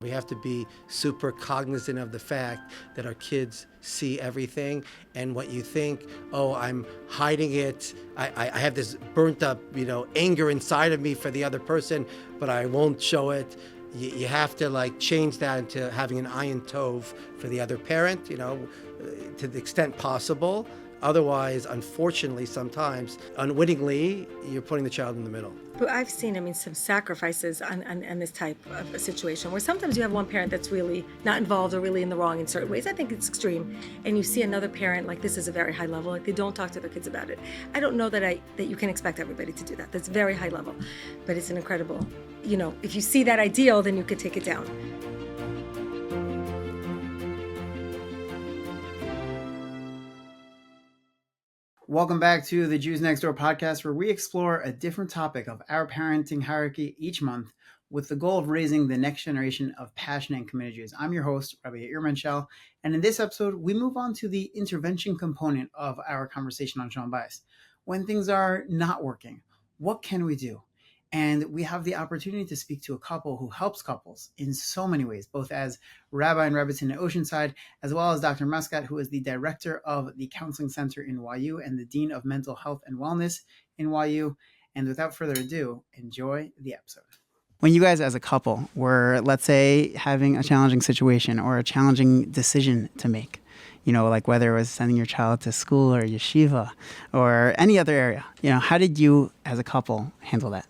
We have to be super cognizant of the fact that our kids see everything, and what you think, oh, I'm hiding it, I have this burnt up, anger inside of me for the other person, but I won't show it. You have to change that into having an ayin tov for the other parent, to the extent possible. Otherwise, unfortunately, sometimes, unwittingly, you're putting the child in the middle. But I've seen, some sacrifices on this type of a situation where sometimes you have one parent that's really not involved or really in the wrong in certain ways. I think it's extreme. And you see another parent, this is a very high level, they don't talk to their kids about it. I don't know that you can expect everybody to do that. That's very high level. But it's an incredible, if you see that ideal, then you could take it down. Welcome back to the Jews Next Door podcast, where we explore a different topic of our parenting hierarchy each month with the goal of raising the next generation of passionate and committed Jews. I'm your host, Rabbi Yael Muskat, and in this episode, we move on to the intervention component of our conversation on Shalom Bayis. When things are not working, what can we do? And we have the opportunity to speak to a couple who helps couples in so many ways, both as rabbi and Rebbetzin at Oceanside, as well as Dr. Muskat, who is the director of the Counseling Center in YU and the Dean of Mental Health and Wellness in YU. And without further ado, enjoy the episode. When you guys as a couple were, let's say, having a challenging situation or a challenging decision to make, whether it was sending your child to school or yeshiva or any other area, how did you as a couple handle that?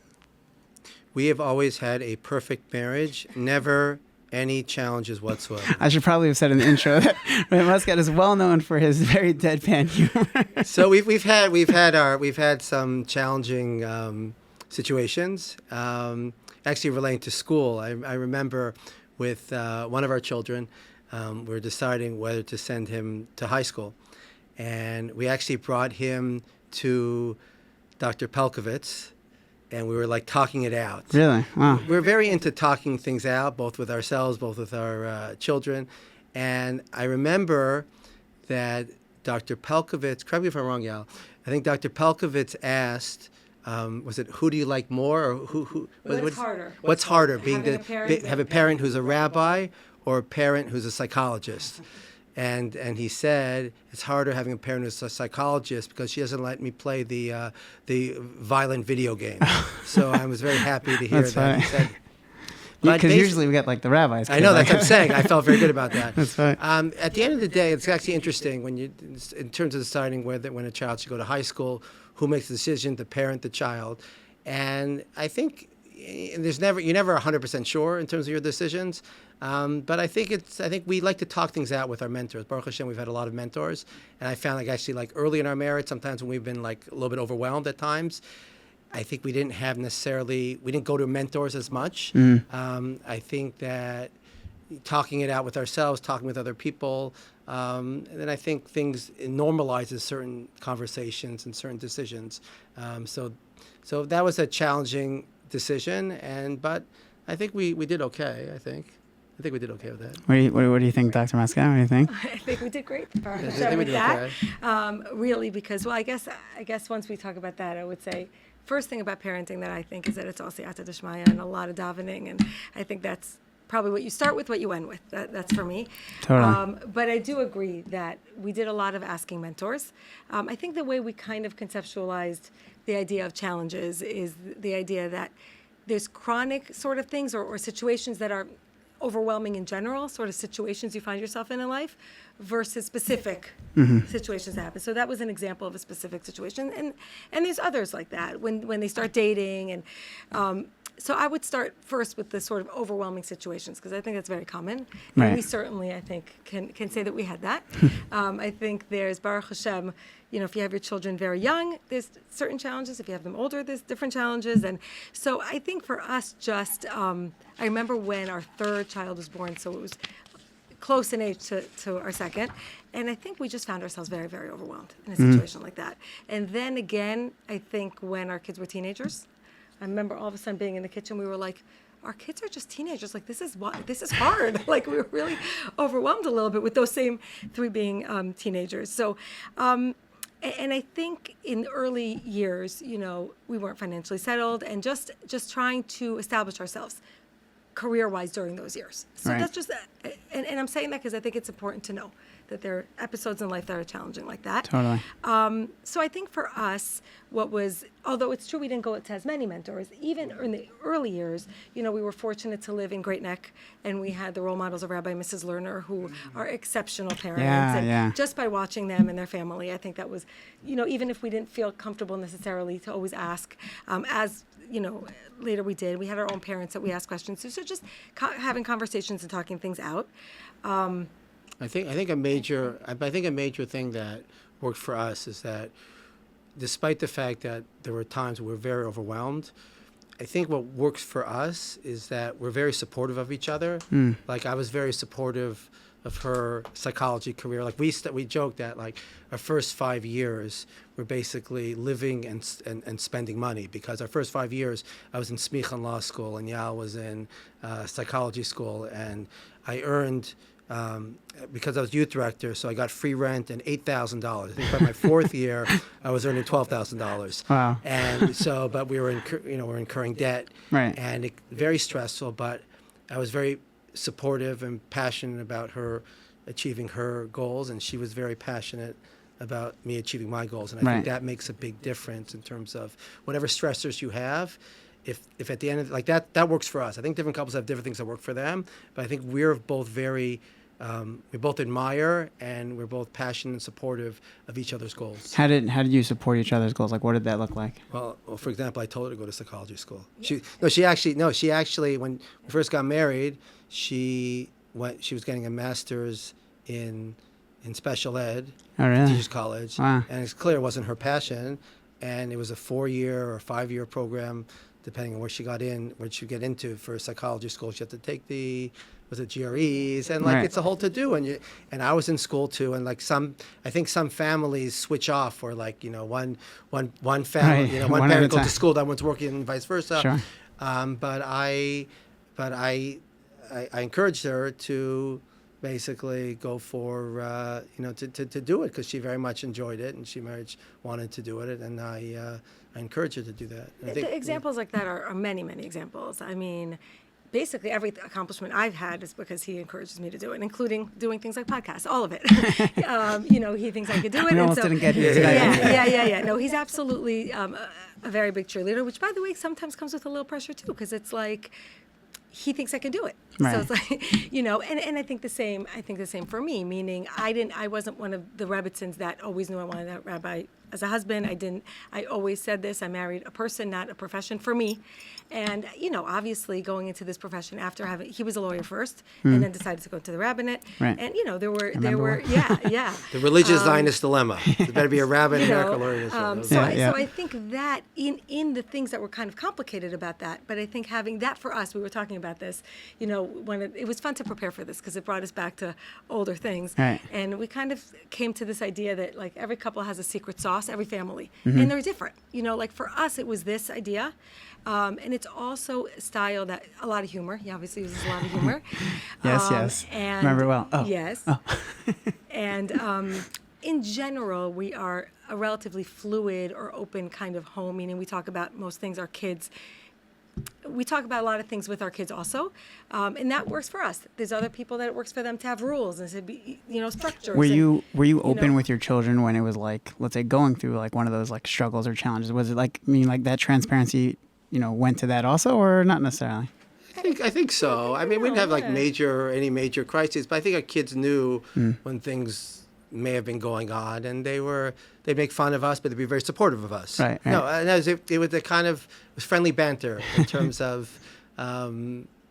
We have always had a perfect marriage, never any challenges whatsoever. I should probably have said in the intro that Rabbi Muskat is well known for his very deadpan humor. So we've had some challenging situations, actually relating to school. I remember with one of our children, we were deciding whether to send him to high school, and we actually brought him to Dr. Pelkovitz. And we were talking it out. Really? Wow. We're very into talking things out, both with ourselves, both with our children. And I remember that Dr. Pelkovitz, correct me if I'm wrong, Yael, I think Dr. Pelkovitz asked, was it who do you like more? Or what's harder? What's harder, have a parent who's a rabbi or a parent who's a psychologist? And he said it's harder having a parent who's a psychologist because she doesn't let me play the violent video game. So I was very happy to hear that. He said, because usually we get the rabbis. I know, that's what I'm saying. I felt very good about that. That's right. At the end of the day, it's actually interesting in terms of deciding when a child should go to high school, who makes the decision, the parent, the child. And I think you're never 100% sure in terms of your decisions. But I think we like to talk things out with our mentors. Baruch Hashem, we've had a lot of mentors, and I found early in our marriage, sometimes when we've been a little bit overwhelmed at times, I think we didn't go to mentors as much. I think that talking it out with ourselves, talking with other people, and then I think things normalizes certain conversations and certain decisions. So that was a challenging decision, but I think we did okay. I think we did okay with that. What do you think, Dr. Muskat? What do you think? I think we did great. I think we did okay. Really, because I guess once we talk about that, I would say first thing about parenting that I think is that it's all siyata d'shmaya and a lot of davening, and I think that's probably what you start with, what you end with. That's for me. Totally. But I do agree that we did a lot of asking mentors. I think the way we kind of conceptualized the idea of challenges is the idea that there's chronic sort of things or situations that are overwhelming in general, sort of situations you find yourself in life, versus specific situations that happen. So that was an example of a specific situation, and there's others like that when they start dating, and so I would start first with the sort of overwhelming situations, because I think that's very common, and right. We certainly, I think, can say that we had that. I think there's Baruch Hashem. If you have your children very young, there's certain challenges. If you have them older, there's different challenges. And so I think for us, I remember when our third child was born, so it was close in age to our second. And I think we just found ourselves very, very overwhelmed in a situation like that. And then again, I think when our kids were teenagers, I remember all of a sudden being in the kitchen, we were like, our kids are just teenagers. This is hard. We were really overwhelmed a little bit with those same three being teenagers. So, and I think in early years, we weren't financially settled, and just trying to establish ourselves career-wise during those years. So Right. that's just, and I'm saying that because I think it's important to know that there are episodes in life that are challenging like that. Totally. So I think for us, although it's true we didn't go to as many mentors, even in the early years, we were fortunate to live in Great Neck, and we had the role models of Rabbi and Mrs. Lerner, who are exceptional parents. Yeah, and yeah. just by watching them and their family, I think that was, even if we didn't feel comfortable necessarily to always ask, later we did. We had our own parents that we asked questions to. So just having conversations and talking things out. I think a major thing that worked for us is that despite the fact that there were times we were very overwhelmed, I think what works for us is that we're very supportive of each other. Like I was very supportive of her psychology career. Like we joked that like our first 5 years were basically living and spending money, because our first 5 years I was in Smicha Law School and Yael was in psychology school, and I earned because I was youth director, so I got free rent and $8,000. I think by my fourth year, I was earning $12,000. Wow. And so, but we were, we're incurring debt, Right. and very stressful. But I was very supportive and passionate about her achieving her goals, and she was very passionate about me achieving my goals. And I Right. think that makes a big difference in terms of whatever stressors you have. If at the end of like that works for us. I think different couples have different things that work for them, but I think we're both very. We both admire and we're both passionate and supportive of each other's goals. How did you support each other's goals? Like, what did that look like? Well, for example, I told her to go to psychology school. She actually when we first got married, she was getting a master's in special ed, Oh, really? teachers college, Wow. and it's clear it wasn't her passion, and it was a 4-year or 5-year program, depending on where she got into for psychology school. She had to take was it GREs, and like Right. it's a whole to do, and I was in school too, and like I think some families switch off, or like one family, Right. one One at a parent goes time. to school, that one's working, and vice versa. Sure. But I encouraged her to basically go for to do it, because she very much enjoyed it and she very much wanted to do it, and I encouraged her to do that. And I think, The examples like that are many, many examples. I mean, basically every accomplishment I've had is because he encourages me to do it, including doing things like podcasts, all of it. He thinks I could do it. We and almost so, didn't get here today. Yeah. No, he's absolutely a very big cheerleader, which, by the way, sometimes comes with a little pressure too, because it's like he thinks I can do it. Right. So it's like, and I think the same. I think the same for me. Meaning, I wasn't one of the Rebbetzins that always knew I wanted a rabbi as a husband. I always said this. I married a person, not a profession, for me. And obviously going into this profession after he was a lawyer first, and then decided to go into the rabbinate. Right. And there were the religious Zionist dilemma. There better be a rabbi in America lawyer. So I think that in the things that were kind of complicated about that, but I think having that for us, we were talking about this, when it was fun to prepare for this, because it brought us back to older things. Right. And we kind of came to this idea that like every couple has a secret sauce, every family, and they're different. Like for us, it was this idea. And it's also a style that a lot of humor. He obviously uses a lot of humor. Yes. And Remember well. Oh. Yes. Oh. And in general, we are a relatively fluid or open kind of home, meaning we talk about most things, our kids. We talk about a lot of things with our kids also, and that works for us. There's other people that it works for them to have rules and to be, structures. Were you open with your children when it was like, let's say, going through like one of those like struggles or challenges? Was it like that transparency, went to that also, or not necessarily? I think so. I mean, we didn't have like any major crises, but I think our kids knew when things may have been going on, and they'd make fun of us, but they'd be very supportive of us. Right. No, and it was a kind of friendly banter in terms of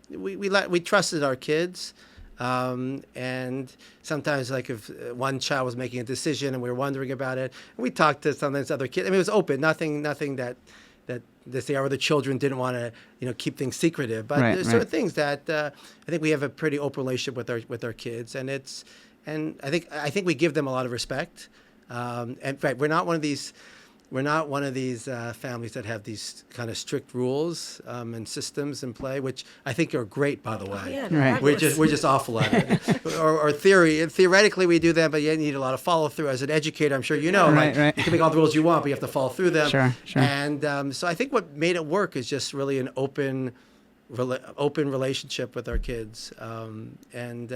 we trusted our kids, and sometimes like if one child was making a decision and we were wondering about it, we talked to sometimes other kids. I mean, it was open, nothing that our other children didn't want to keep things secretive, but there's certain things that I think we have a pretty open relationship with our kids, and I think we give them a lot of respect. And right, we're not one of these families that have these kind of strict rules and systems in play, which I think are great, by the way. Right. We're just awful at it. or theoretically we do that, but you need a lot of follow through. As an educator, I'm sure you know, Right. you can make all the rules you want, but you have to follow through them. Sure. And so I think what made it work is just really an open open relationship with our kids, and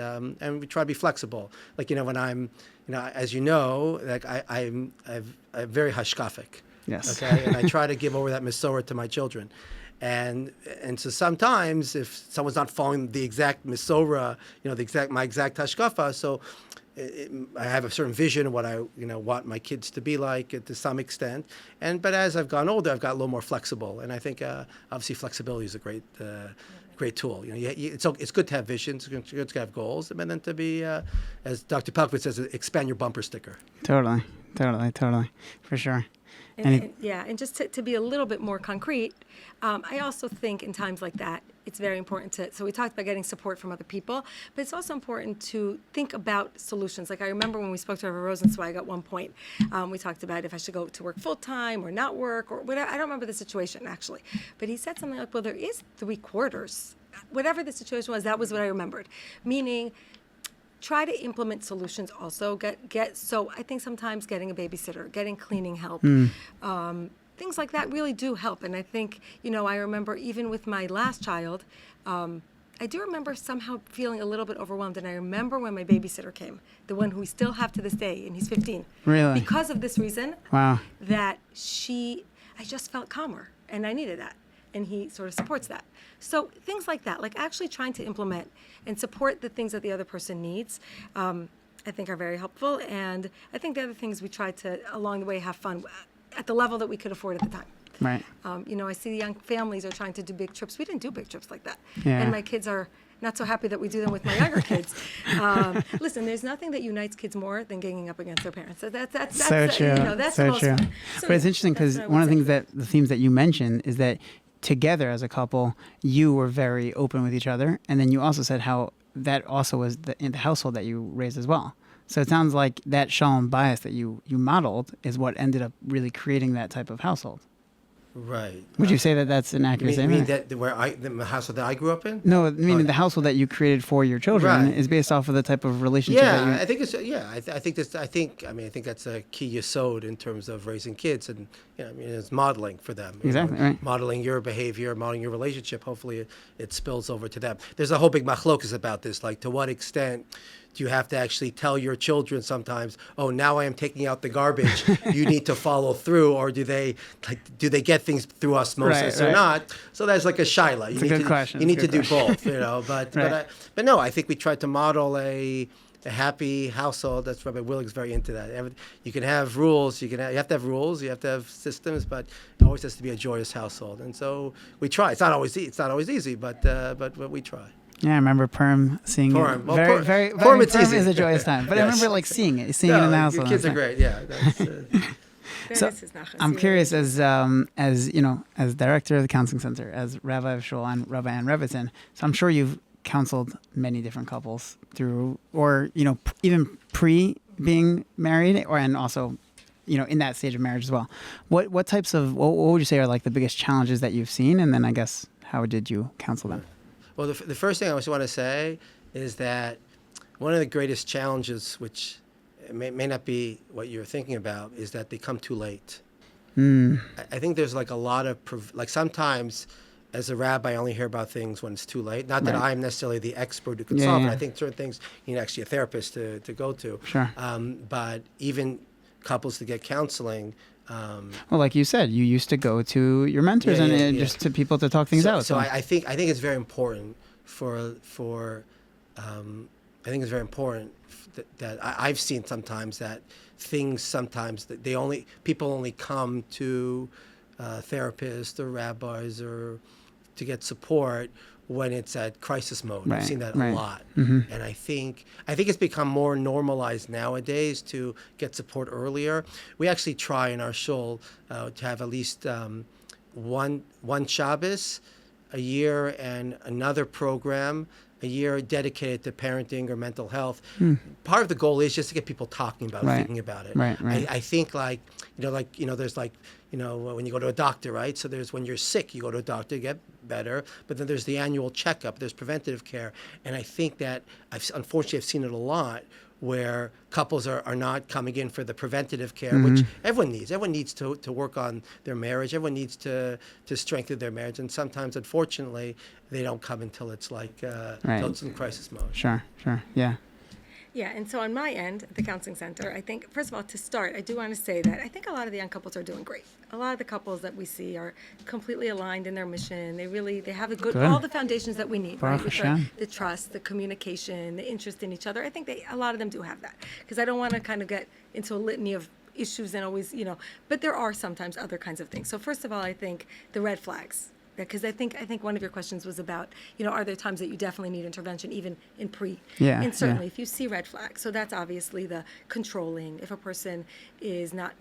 we try to be flexible. Like when I'm, as you know, like I'm very hashkafic. Yes. Okay, and I try to give over that Masorah to my children, and so sometimes if someone's not following the exact Masorah, my exact hashkafa, so. I have a certain vision of what I want my kids to be like to some extent, but as I've gone older, I've got a little more flexible, and I think obviously flexibility is a great tool. It's good to have visions, it's good to have goals, and then to be, as Dr. Pelkowitz says, expand your bumper sticker. Totally, for sure. And just to be a little bit more concrete, I also think in times like that, it's very important so we talked about getting support from other people, but it's also important to think about solutions. Like I remember when we spoke to Rabbi Rosenzweig at one point, we talked about if I should go to work full-time or not work or whatever. I don't remember the situation actually, but he said something like, well, there is 3/4. Whatever the situation was, that was what I remembered. Meaning, try to implement solutions also. So I think sometimes getting a babysitter, getting cleaning help, things like that really do help. And I think, I remember even with my last child, I do remember somehow feeling a little bit overwhelmed. And I remember when my babysitter came, the one who we still have to this day, and he's 15. Really? Because of this reason, wow. That I just felt calmer, and I needed that. And he sort of supports that. So things like that, like actually trying to implement and support the things that the other person needs, I think are very helpful. And I think the other things we try to, along the way, have fun at the level that we could afford at the time. Right. I see the young families are trying to do big trips. We didn't do big trips like that. Yeah. And my kids are not so happy that we do them with my younger kids. Listen, there's nothing that unites kids more than ganging up against their parents. So that's so true. That's so the most true. fun. So, but it's interesting because one of the things the themes that you mentioned is that together as a couple, you were very open with each other, and then you also said how that also was in the household that you raised as well. So it sounds like that Shalom Bayis that you modeled is what ended up really creating that type of household. Right. Would you say that that's an accurate statement? You mean the household that I grew up in? No, meaning the household that you created for your children is based off of the type of relationship that you... I think it's I think that's a key yesod in terms of raising kids, and it's modeling for them. Exactly, right. Modeling your behavior, modeling your relationship. Hopefully it spills over to them. There's a whole big machlokas about this, like to what extent do you have to actually tell your children sometimes, oh, now I am taking out the garbage, you need to follow through, or do they get things through osmosis or not? So that's like a shaila. It's a good question. You need to do both, but no, I think we tried to model a happy household. That's Rabbi Willig's very into that. You can have rules, you have to have rules, you have to have systems, but it always has to be a joyous household. And so we try. It's not always easy, but we try. Yeah, I remember Purim seeing Purim. it. Very Purim is a joyous time. But yes. I remember seeing it in the house. Your kids are great. Yeah. So I'm curious, as director of the counseling center, as Rabbi of Shul and Rabbi and Rebbetzin. So I'm sure you've counseled many different couples through, or even pre being married, and also, in that stage of marriage as well. What would you say are like the biggest challenges that you've seen, and then I guess how did you counsel them? Well, the first thing I just want to say is that one of the greatest challenges, which may not be what you're thinking about, is that they come too late. I think there's like a lot of, sometimes as a rabbi, I only hear about things when it's too late. Not that I'm necessarily the expert who can solve it. I think certain things you need actually a therapist to go to. Sure. But even couples to get counseling, well, like you said, you used to go to your mentors just to people to talk things out. So I think it's very important that I've seen sometimes that people only come to therapists or rabbis or to get support when it's at crisis mode. I've seen that a lot. Mm-hmm. And I think it's become more normalized nowadays to get support earlier. We actually try in our shul to have at least one Shabbos a year and another program a year dedicated to parenting or mental health. Part of the goal is just to get people talking about it, thinking about it. I think there's when you go to a doctor, right? So there's when you're sick, you go to a doctor to get better, but then there's the annual checkup, there's preventative care. And I think that I've seen it a lot where couples are not coming in for the preventative care, which everyone needs. Everyone needs to work on their marriage. Everyone needs to strengthen their marriage. And sometimes, unfortunately, they don't come until it's like until it's in crisis mode. Sure. Yeah. Yeah, and so on my end, at the counseling center, I think, first of all, to start, I do want to say that I think a lot of the young couples are doing great. A lot of the couples that we see are completely aligned in their mission. They have all the foundations that we need, right? Baruch Hashem. The trust, the communication, the interest in each other. I think a lot of them do have that. Because I don't want to kind of get into a litany of issues and always, but there are sometimes other kinds of things. So first of all, I think the red flags. Because I think one of your questions was about, are there times that you definitely need intervention, even in pre? Yeah. And certainly, if you see red flags, so that's obviously the controlling. If a person is not,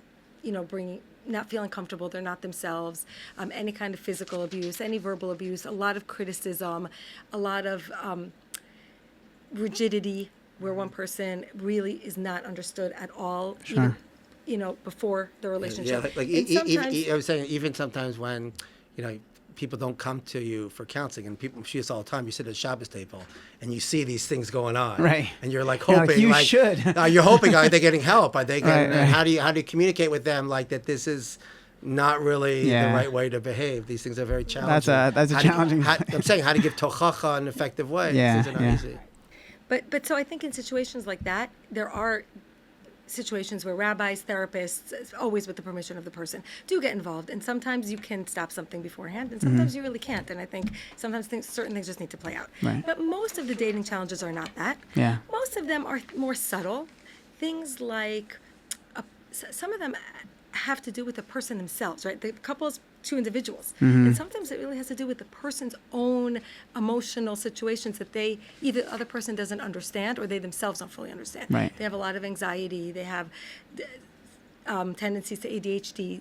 not feeling comfortable, they're not themselves, any kind of physical abuse, any verbal abuse, a lot of criticism, a lot of rigidity, where one person really is not understood at all, Sure. even, before the relationship. Yeah, I was saying, even sometimes when, people don't come to you for counseling, and people see this all the time. You sit at a Shabbos table, and you see these things going on, right? And you're like hoping, you should. You're hoping, are they getting help? Are they getting? Right. How do you communicate with them like that? This is not really the right way to behave. These things are very challenging. That's a challenging. I'm saying how to give tochacha in an effective way. Yeah, These are not easy. But so I think in situations like that, there are situations where rabbis, therapists, always with the permission of the person, do get involved. And sometimes you can stop something beforehand, and sometimes you really can't. And I think sometimes certain things just need to play out. Right. But most of the dating challenges are not that. Yeah. Most of them are more subtle. Things like, some of them have to do with the person themselves, right? The couple's two individuals. And sometimes it really has to do with the person's own emotional situations that either the other person doesn't understand or they themselves don't fully understand. Right. They have a lot of anxiety. They have tendencies to ADHD,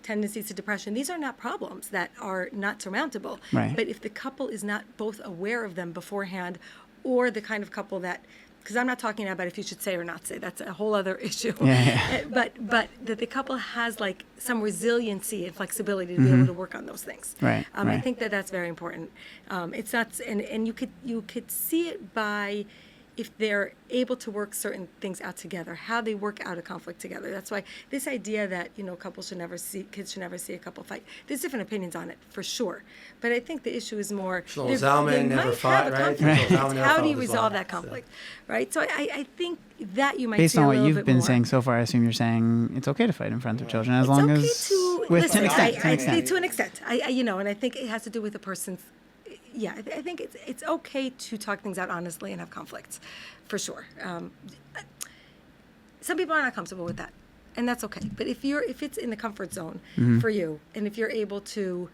tendencies to depression. These are not problems that are not surmountable. Right. But if the couple is not both aware of them beforehand, or the kind of couple that, because I'm not talking about if you should say or not say, that's a whole other issue. Yeah. But that the couple has like some resiliency and flexibility to be able to work on those things. Right. I think that's very important. It's not, and you could see it by if they're able to work certain things out together, how they work out a conflict together. That's why this idea that, kids should never see a couple fight. There's different opinions on it, for sure. But I think the issue is more, Shlomo Zalman never fought, right? How do you resolve that conflict, right? So I think that you might Based see on a what little you've bit been more. saying so far, I assume you're saying it's okay to fight in front of children as It's long okay as to with listen. to an extent. To an extent. And I think it has to do with the person's. Yeah, I think it's okay to talk things out honestly and have conflicts, for sure. Some people are not comfortable with that, and that's okay. But if it's in the comfort zone for you, and if you're able to,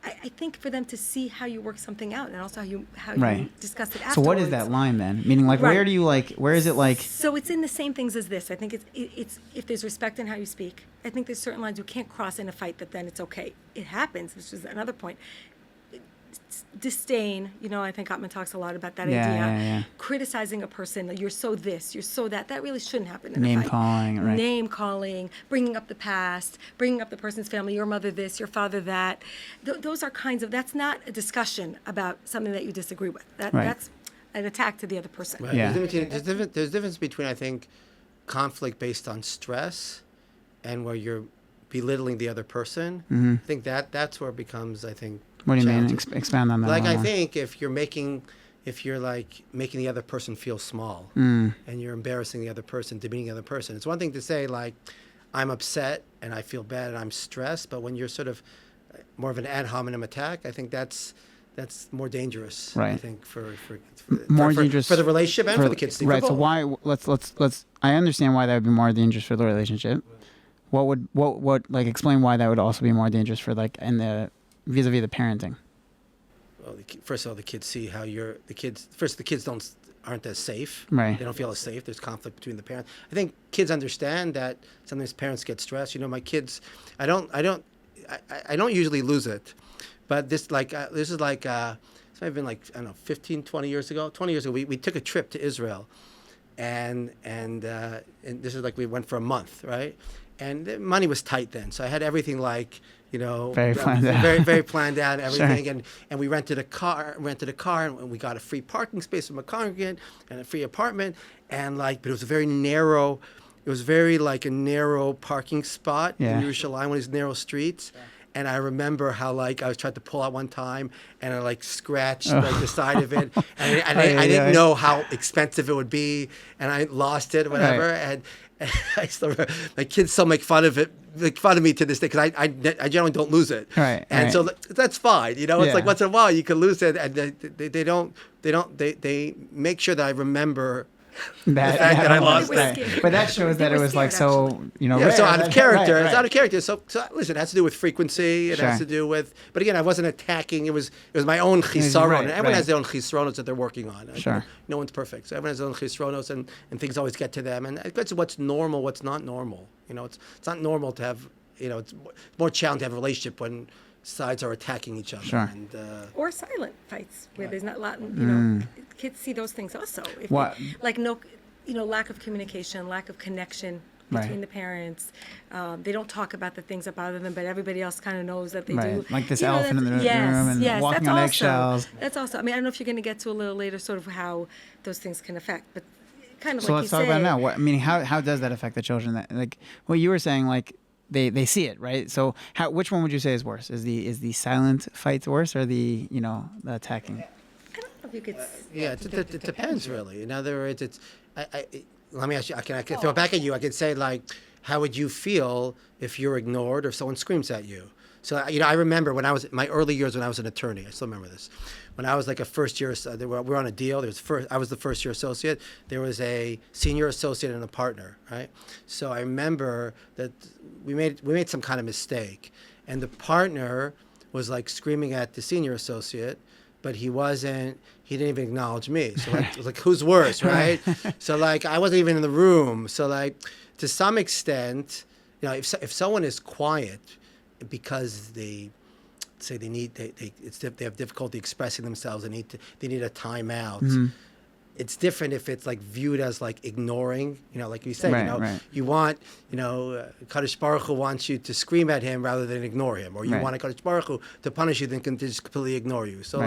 I think for them to see how you work something out, and also how you discuss it afterwards. So what is that line then? Meaning, like, where do you where is it like? So it's in the same things as this. I think it's if there's respect in how you speak. I think there's certain lines you can't cross in a fight, but then it's okay. It happens. This is another point. Disdain, I think Ottman talks a lot about that idea. Yeah. Criticizing a person, you're so this, you're so that. That really shouldn't happen in a Name fight. calling, right? Name calling, bringing up the past, bringing up the person's family, your mother this, your father that. Those are that's not a discussion about something that you disagree with. That's an attack to the other person. Right. Yeah. There's a difference between, I think, conflict based on stress and where you're belittling the other person. I think that's where it becomes, I think, What do you mean? challenging. Expand on that. Like, a little I more. think if you're making the other person feel small and you're embarrassing the other person, demeaning the other person, it's one thing to say, like, I'm upset and I feel bad and I'm stressed, but when you're sort of more of an ad hominem attack, I think that's more dangerous. Right. I think for dangerous for the relationship and for the kids. Right. So why? Let's. I understand why that would be more dangerous for the relationship. What explain why that would also be more dangerous for in the vis-a-vis the parenting. Well, first of all, the kids see how the kids aren't as safe. Right. They don't feel as safe. There's conflict between the parents. I think kids understand that sometimes parents get stressed. My kids, I don't usually lose it, but this is it's might have been 15, 20 years ago. 20 years ago, we took a trip to Israel, and this is we went for a month, right? and the money was tight then, so I had everything like, very planned out. very planned out, everything, Sure. and we rented a car, and we got a free parking space from a congregant and a free apartment, and but it was a very narrow. It was very like a narrow parking spot in Yerushalayim, one of these narrow streets. Yeah. And I remember how I was trying to pull out one time, and I scratched the side of it, and I didn't know how expensive it would be, and I lost it, whatever. Right. And I still remember, my kids still make fun of me to this day, because I generally don't lose it. Right. And so that's fine. It's like once in a while you can lose it, and they make sure that I remember. That I lost it. But that shows that it was scared, so, rare. So out of character. Right. It's out of character. So listen, it has to do with frequency. It Sure. has to do with, but again, I wasn't attacking. It was my own chisaron. Right, And everyone right. has their own chisronos that they're working on. Sure. No one's perfect. So everyone has their own chisronos, and things always get to them. And it gets to what's normal, what's not normal. It's not normal to have, it's more challenging to have a relationship when sides are attacking each other. Sure. And, Or silent fights where there's not a lot, kids see those things also. If What? lack of communication, lack of connection between the parents. They don't talk about the things that bother them, but everybody else kind of knows that they do. Like this elephant in the room and walking on eggshells. That's also, I don't know if you're going to get to a little later sort of how those things can affect, but kind of So like let's you talk say. about it now. How does that affect the children? That what you were saying, they see it, right? So which one would you say is worse? Is the silent fights worse, or the the attacking? I don't know if you could. it depends really. In other words, it's. Let me ask you. I can throw it back at you. I could say how would you feel if you're ignored or if someone screams at you? So I remember when I was my early years when I was an attorney. I still remember this. When I was a first year, we were on a deal. I was the first year associate. There was a senior associate and a partner, right? So I remember that we made some kind of mistake, and the partner was screaming at the senior associate, but he didn't even acknowledge me. So it was who's worse, right? So I wasn't even in the room. So to some extent, if someone is quiet because they say they have difficulty expressing themselves, they need a timeout. Mm-hmm. It's different if it's viewed as ignoring, like you say, right. You want, Kadosh Baruch Hu wants you to scream at him rather than ignore him, or you want Kadosh Baruch Hu to punish you than to just completely ignore you. So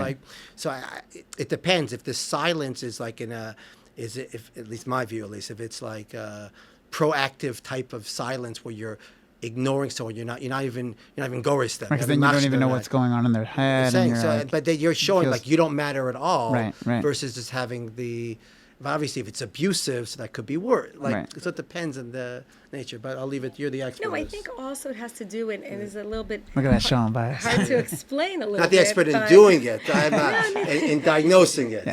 it depends if the silence is if at least my view, if it's a proactive type of silence where you're ignoring someone, you're not even goris them. Because then you don't even know what's going on in their head. But you're showing you don't matter at all, right. versus just having obviously if it's abusive, so that could be worse. So it depends on the nature. But I'll leave it. You're the expert. No, I think also it has to do and is a little bit. Look at that Shalom Bayis. Hard to explain a little bit. Not the expert in doing it. I'm not in diagnosing it.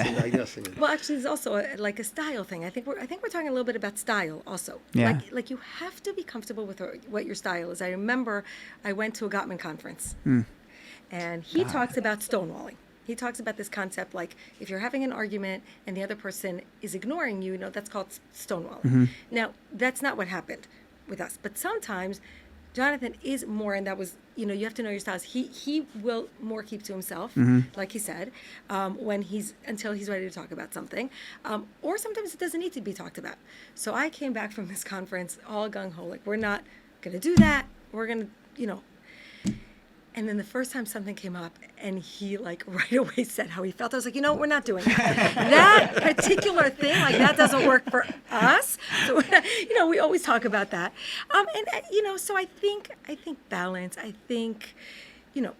Well, actually, there's also a style thing. I think we're talking a little bit about style also. Yeah. You have to be comfortable with what your style is. I remember I went to a Gottman conference, and he talks about stonewalling. He talks about this concept if you're having an argument and the other person is ignoring you, that's called stonewalling. Mm-hmm. Now, that's not what happened with us. But sometimes Jonathan is more, and that was, you have to know your styles. He will more keep to himself, like he said, until he's ready to talk about something. Or sometimes it doesn't need to be talked about. So I came back from this conference all gung-ho, we're not going to do that. We're going to, And then the first time something came up, and he right away said how he felt. I was we're not doing that. That particular thing, that doesn't work for us. So, we always talk about that. So I think balance. I think, look,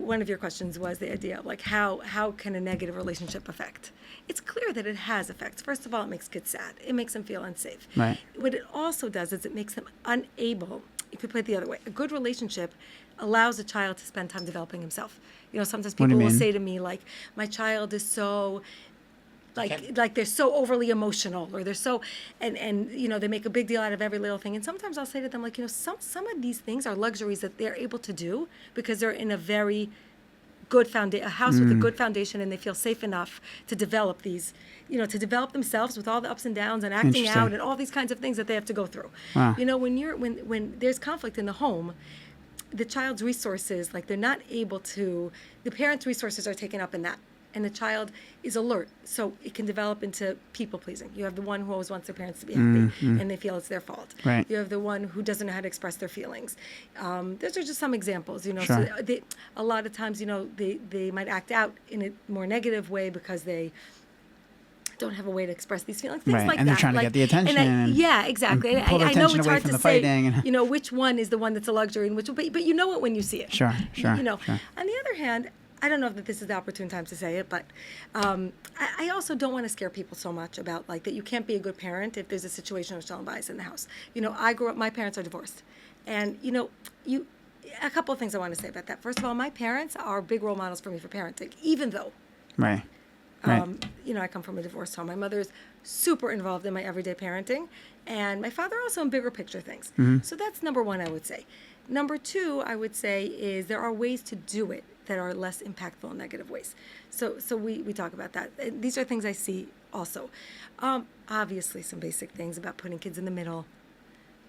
one of your questions was the idea of how can a negative relationship affect? It's clear that it has effects. First of all, it makes kids sad. It makes them feel unsafe. Right. What it also does is it makes them unable. If you put it the other way, a good relationship allows a child to spend time developing himself. Sometimes people will say to me, my child is so, they're so overly emotional, or they're so, and they make a big deal out of every little thing. And sometimes I'll say to them, some of these things are luxuries that they're able to do because they're in a very good a house with a good foundation, and they feel safe enough to develop these, to develop themselves with all the ups and downs and acting out and all these kinds of things that they have to go through. Wow. When there's conflict in the home, the child's resources, they're not able to, the parents' resources are taken up in that. and the child is alert, so it can develop into people pleasing. You have the one who always wants their parents to be happy, and they feel it's their fault. Right. You have the one who doesn't know how to express their feelings. Those are just some examples, Sure. So a lot of times, they might act out in a more negative way because they don't have a way to express these feelings. Things Right, like and they're that. trying to get the attention. And yeah, exactly. pull the I know attention it's away hard from to the say, fighting. which one is the one that's a luxury and which, but you know it when you see it. Sure. Sure. Sure. On the other hand, I don't know if that this is the opportune time to say it, but I also don't want to scare people so much about like that you can't be a good parent if there's a situation of Shalom Bayis in the house. I grew up, my parents are divorced. And, a couple of things I want to say about that. First of all, my parents are big role models for me for parenting, even though Right. I come from a divorced home. My mother's super involved in my everyday parenting, and my father also in bigger picture things. So that's number one, I would say. Number two, I would say, is there are ways to do it that are less impactful in negative ways. So we talk about that. And these are things I see also. Obviously, some basic things about putting kids in the middle.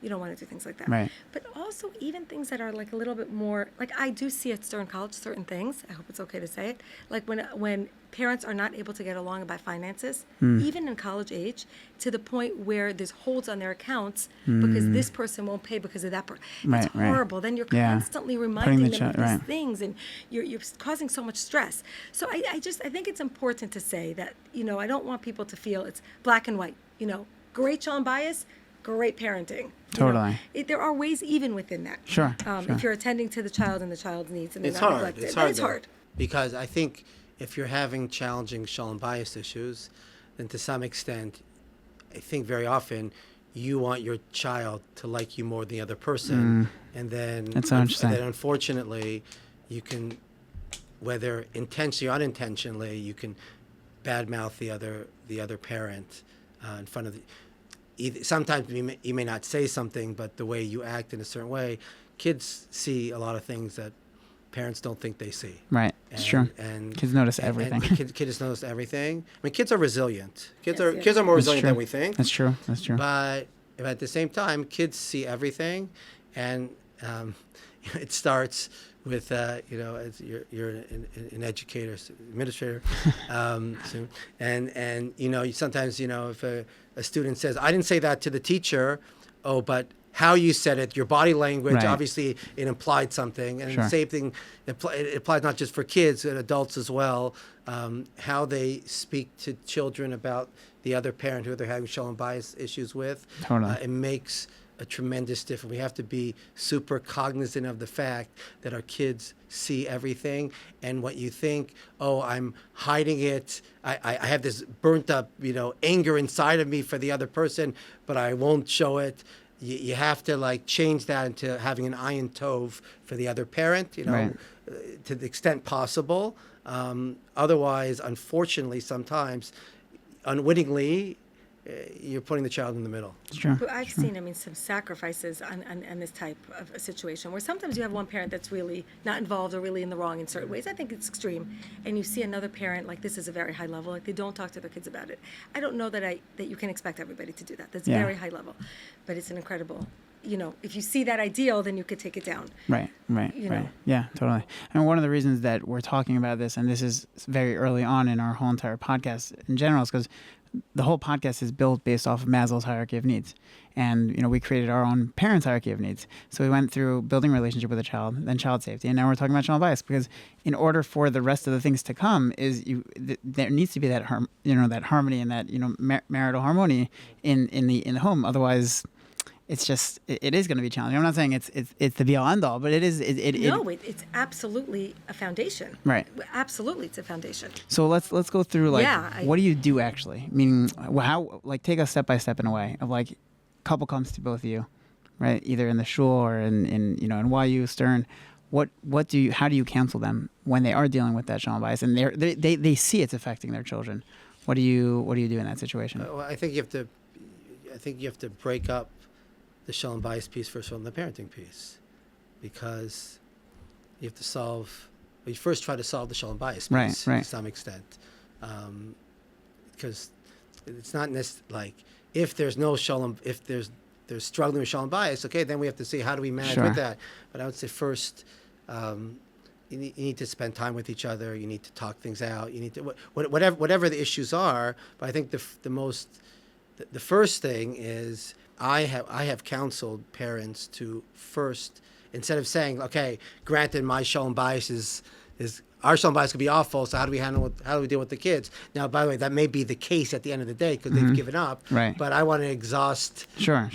You don't want to do things like that. Right. But also even things that are like a little bit more, like I do see at Stern College certain things, I hope it's okay to say it, like when parents are not able to get along about finances, even in college age, to the point where there's holds on their accounts because this person won't pay because of that person. Right, It's horrible. Then you're Yeah. constantly reminding them of these right. things, and you're causing so much stress. So I think it's important to say that, I don't want people to feel it's black and white, great Shalom Bayis, great parenting. Totally. There are ways even within that. Sure. If you're attending to the child and the child's needs and they're It's not hard. neglected. It's hard. It's though, hard. because I think if you're having challenging Shalom Bayis issues, then to some extent, I think very often you want your child to like you more than the other person, and then That's so interesting. and then unfortunately, you can, whether intentionally or unintentionally, you can badmouth the other parent in front of the. Sometimes you may not say something, but the way you act in a certain way, kids see a lot of things that parents don't think they see. Right. It's true. And Kids notice everything. Kids notice everything. I mean, kids are resilient. Kids are yes. kids are more That's resilient true. than we think. That's true. That's true. But at the same time, kids see everything, and it starts with as you're an educator, administrator, soon, and sometimes if a student says, "I didn't say that to the teacher," but how you said it, your body language, Right. obviously it implied something, and Sure. the same thing it applies not just for kids, but adults as well. How they speak to children about the other parent who they're having Shalom Bayis issues with, Totally. it makes a tremendous difference. We have to be super cognizant of the fact that our kids see everything, and what you think, I'm hiding it. I have this burnt up, anger inside of me for the other person, but I won't show it. You have to change that into having an ayin tov for the other parent, Right. to the extent possible. Otherwise, unfortunately, sometimes unwittingly, you're putting the child in the middle. It's true. But I've seen, some sacrifices on this type of a situation where sometimes you have one parent that's really not involved or really in the wrong in certain ways. I think it's extreme. And you see another parent, this is a very high level, they don't talk to their kids about it. I don't know that you can expect everybody to do that. That's Yeah. very high level. But it's an incredible, if you see that ideal, then you could take it down. Right. know. Yeah, totally. And one of the reasons that we're talking about this, and this is very early on in our whole entire podcast in general, is because the whole podcast is built based off of Maslow's hierarchy of needs. And, we created our own parents' hierarchy of needs. So we went through building a relationship with a child, then child safety, and now we're talking about Shalom Bayis, because in order for the rest of the things to come there needs to be that that harmony and that, marital harmony in the home. Otherwise, it's just, it is going to be challenging. I'm not saying it's the be all end all, but it is. It's absolutely a foundation. Right. Absolutely, it's a foundation. So let's go through what do you do actually? Meaning, how take us step by step in a way of couple comes to both of you, right? Either in the shul or in YU Stern. How do you counsel them when they are dealing with that Shalom Bayis and they see it's affecting their children? What do you do in that situation? Well, I think you have to break up the Shalom Bayis piece first from the parenting piece, because you have to you first try to solve the Shalom Bayis piece right. to some extent, because it's not necessarily if there's no Shalom, if there's struggling with Shalom Bayis, okay, then we have to see how do we manage Sure. with that. But I would say first, you need to spend time with each other. You need to talk things out. You need to whatever the issues are. But I think the first thing is I have counseled parents to first, instead of saying, okay, granted, my Shalom Bayis is our Shalom Bayis could be awful. So how do we deal with the kids? Now, by the way, that may be the case at the end of the day because they've given up. Right. But I want to exhaust, Sure.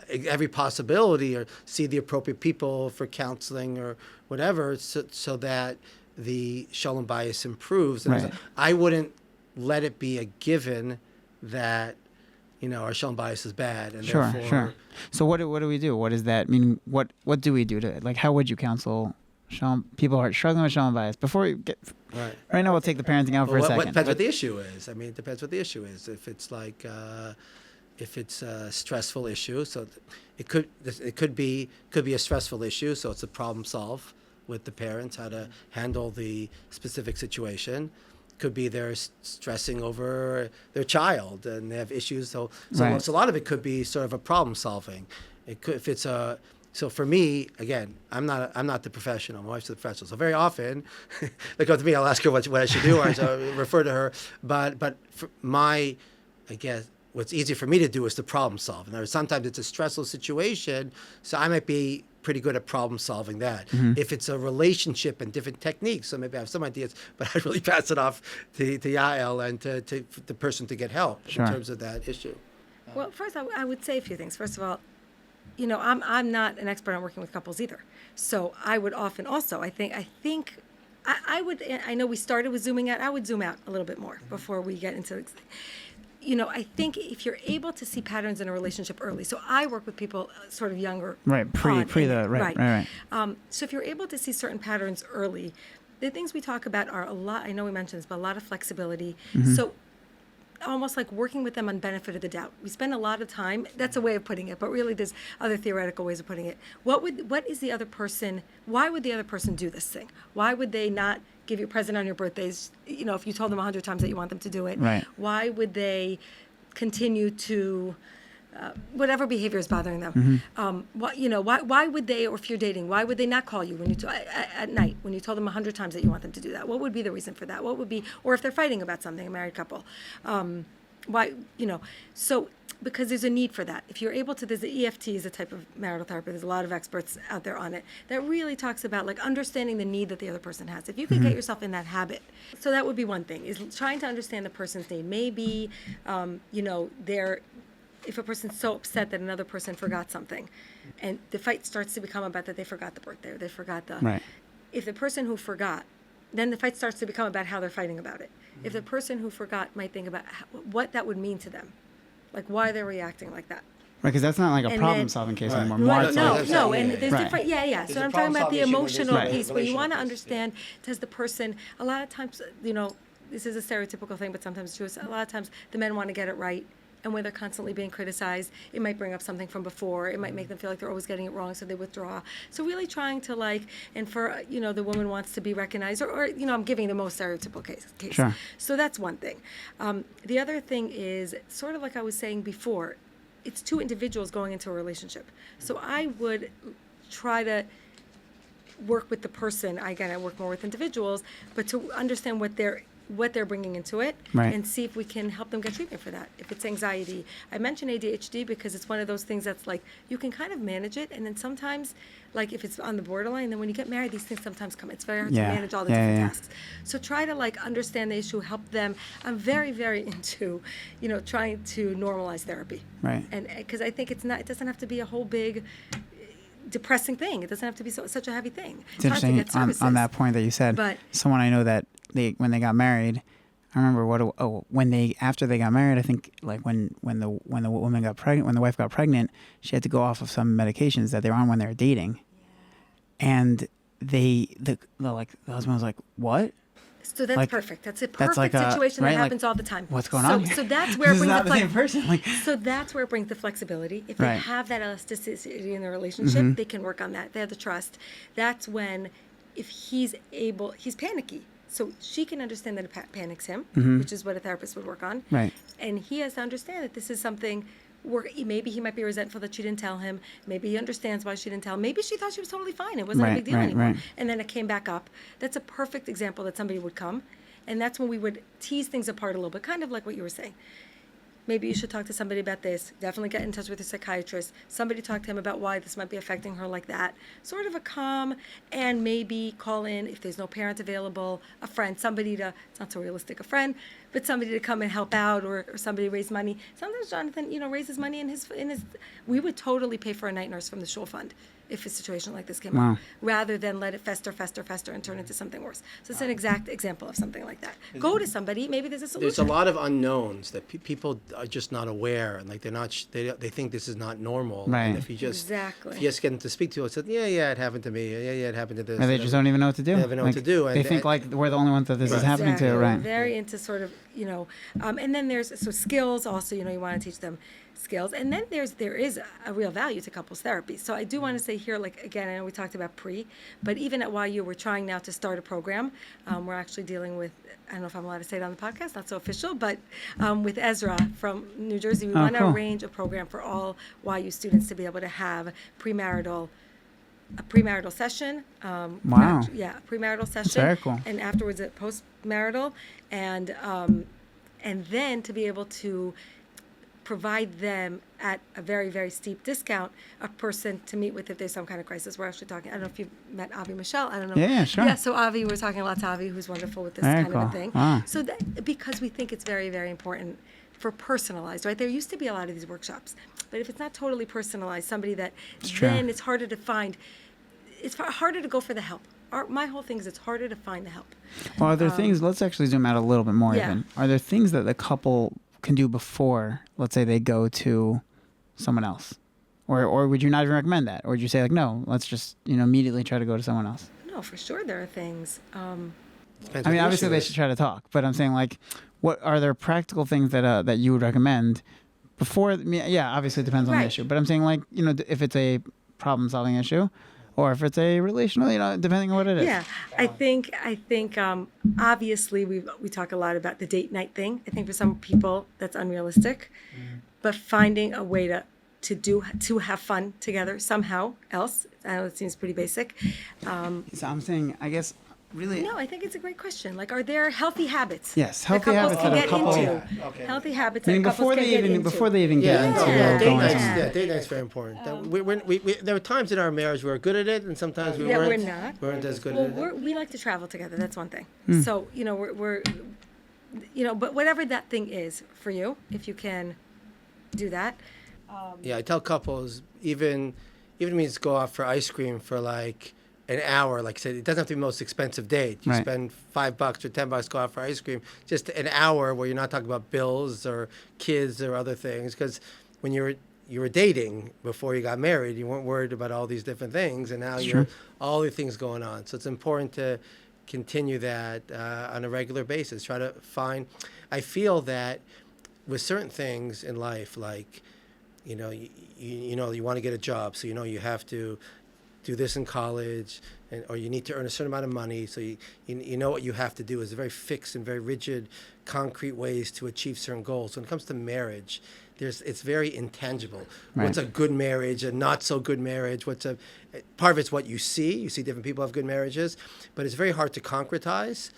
Every possibility, or see the appropriate people for counseling or whatever, so that the Shalom Bayis improves. And Right. I wouldn't let it be a given that our Shalom Bayis is bad, and Sure. So what do we do? What does that mean? What do we do to, like, how would you counsel people who are struggling with Shalom Bayis? Before we get right now, we'll take the parenting out for a second. Depends what the issue is. I mean, it depends what the issue is. If it's like if it's a stressful issue, so it could be a stressful issue, so it's a problem solve with the parents, how to handle the specific situation. Could be they're stressing over their child and they have issues, so a lot of it could be sort of a problem solving. It could, if it's a So for me, again, I'm not the professional. My wife's the professional. So very often, they come to me. I'll ask her what I should do, or I'll refer to her. But for I guess what's easier for me to do is to problem solve. And sometimes it's a stressful situation, so I might be pretty good at problem solving that. Mm-hmm. If it's a relationship and different techniques, so maybe I have some ideas, but I'd really pass it off to Yael and to the person to get help in terms of that issue. Well, first I would say a few things. First of all, I'm not an expert on working with couples either. So I would often also, I know we started with zooming out. I would zoom out a little bit more before we get into, I think if you're able to see patterns in a relationship early. So I work with people sort of younger. Right, right. So if you're able to see certain patterns early, the things we talk about are a lot, I know we mentioned this, but a lot of flexibility. Mm-hmm. So almost like working with them on benefit of the doubt. We spend a lot of time, that's a way of putting it, but really there's other theoretical ways of putting it. Why would the other person do this thing? Why would they not give you a present on your birthdays? If you told them 100 times that you want them to do it, right. Why would they continue to, whatever behavior is bothering them? Mm-hmm. Why would they, or if you're dating, why would they not call you when at night when you told them 100 times that you want them to do that? What would be the reason for that? What would be, or if they're fighting about something, a married couple, so because there's a need for that. If you're able to, there's the EFT is a type of marital therapy. There's a lot of experts out there on it that really talks about like understanding the need that the other person has. If you can get yourself in that habit, so that would be one thing, is trying to understand the person's need. Maybe, if a person's so upset that another person forgot something, and the fight starts to become about that they forgot the birthday or they forgot the... Right. If the person who forgot, then the fight starts to become about how they're fighting about it. If the person who forgot might think about what that would mean to them, like why they're reacting like that. Right, because that's not like a problem-solving case anymore. Right, no, and there's different, There's so I'm talking about the emotional piece, where you want to piece, understand, does the person, a lot of times, this is a stereotypical thing, but sometimes it's true, a lot of times the men want to get it right, and when they're constantly being criticized, it might bring up something from before. It might make them feel like they're always getting it wrong, so they withdraw. So really trying to and for, the woman wants to be recognized, or I'm giving the most stereotypical case. Sure. So that's one thing. The other thing is, sort of like I was saying before, it's two individuals going into a relationship. So I would try to work with the person. Again, I work more with individuals, but to understand what they're bringing into it, right. And see if we can help them get treatment for that. If it's anxiety, I mention ADHD because it's one of those things that's like you can kind of manage it, and then sometimes, like if it's on the borderline, then when you get married, these things sometimes come. It's very hard to manage all the different tasks. So try to understand the issue, help them. I'm very, very into, trying to normalize therapy, right? And because I think it doesn't have to be a whole big depressing thing. It doesn't have to be such a heavy thing. It's interesting on that point that you said. But someone I know that when they got married, I remember after they got married, I think like when the woman got pregnant, when the wife got pregnant, she had to go off of some medications that they were on when they were dating, and the husband was like, "What?" So that's perfect. That's a perfect situation that happens all the time. What's going on? So that's where it brings the same person. So that's where it brings the flexibility. If they have that elasticity in the relationship, they can work on that. They have the trust. That's when, if he's panicky. So she can understand that it panics him, which is what a therapist would work on. Right. And he has to understand that this is something maybe he might be resentful that she didn't tell him. Maybe he understands why she didn't tell him. Maybe she thought she was totally fine. It wasn't a big deal anymore. And then it came back up. That's a perfect example that somebody would come. And that's when we would tease things apart a little bit, kind of like what you were saying. Maybe you should talk to somebody about this. Definitely get in touch with a psychiatrist. Somebody talk to him about why this might be affecting her like that. Sort of a calm, and maybe call in, if there's no parent available, a friend, somebody to, it's not so realistic, a friend, but somebody to come and help out, or somebody raise money. Sometimes Jonathan, raises money in his, we would totally pay for a night nurse from the shul fund if a situation like this came up, rather than let it fester and turn into something worse. So it's an exact example of something like that. Go to somebody, maybe there's a solution. There's a lot of unknowns that people are just not aware, and like they're not, they think this is not normal. Right. And if you just get them to speak to us, yeah, it happened to me. Yeah, it happened to this. And they just don't even know what to do. They don't know what to do. And they think like we're the only ones that this is happening to, right? Very into sort of, and then there's skills also, you want to teach them skills. And then there is a real value to couples therapy. So I do want to say here, like, again, I know we talked about but even at YU, we're trying now to start a program. We're actually dealing with, I don't know if I'm allowed to say it on the podcast, not so official, but with Ezra from New Jersey, we want to arrange a program for all YU students to be able to have a premarital session. A premarital session. That's very cool. And afterwards a postmarital, and then to be able to provide them at a very, very steep discount a person to meet with if there's some kind of crisis. We're actually talking, I don't know if you've met Avi Michelle, I don't know. Yeah, sure. Yeah, so Avi, we're talking a lot to Avi, who's wonderful with this kind of a thing. Wow. So that, because we think it's very, very important for personalized, right? There used to be a lot of these workshops, but if it's not totally personalized, somebody that, then it's harder to find, it's harder to go for the help. My whole thing is it's harder to find the help. Well, are there things, let's actually zoom out a little bit more even. Are there things that the couple can do before, let's say, they go to someone else? Or would you not even recommend that? Or would you say, like, no, let's just, immediately try to go to someone else? No, for sure there are things. I mean, obviously they should try to talk, but I'm saying, like, what are there practical things that you would recommend before? Yeah, obviously it depends on the issue, but I'm saying, like, if it's a problem-solving issue, or if it's a relational, depending on what it is. Yeah, I think obviously we talk a lot about the date night thing. I think for some people that's unrealistic, but finding a way to have fun together somehow else. I know it seems pretty basic. So I'm saying, I guess, really. No, I think it's a great question. Like, are there healthy habits? Yes, healthy habits that a couple. Healthy habits. I mean, before they even get into date nights. Date night's very important. We there were times in our marriage we were good at it, and sometimes we weren't. We're not as good at it. We like to travel together. That's one thing. So we're but whatever that thing is for you, if you can do that. I tell couples even means go out for ice cream for like an hour. Like I said, it doesn't have to be the most expensive date. You spend $5 or $10, go out for ice cream. Just an hour where you're not talking about bills or kids or other things. Because when you were dating before you got married, you weren't worried about all these different things, and now you're all the things going on. So it's important to continue that on a regular basis. Try to find. I feel that with certain things in life, like you want to get a job, so you have to do this in college, or you need to earn a certain amount of money, so you know what you have to do. Is very fixed and very rigid, concrete ways to achieve certain goals. When it comes to marriage, it's very intangible. What's a good marriage, a not so good marriage? Part of it's what you see. You see different people have good marriages, but it's very hard to concretize.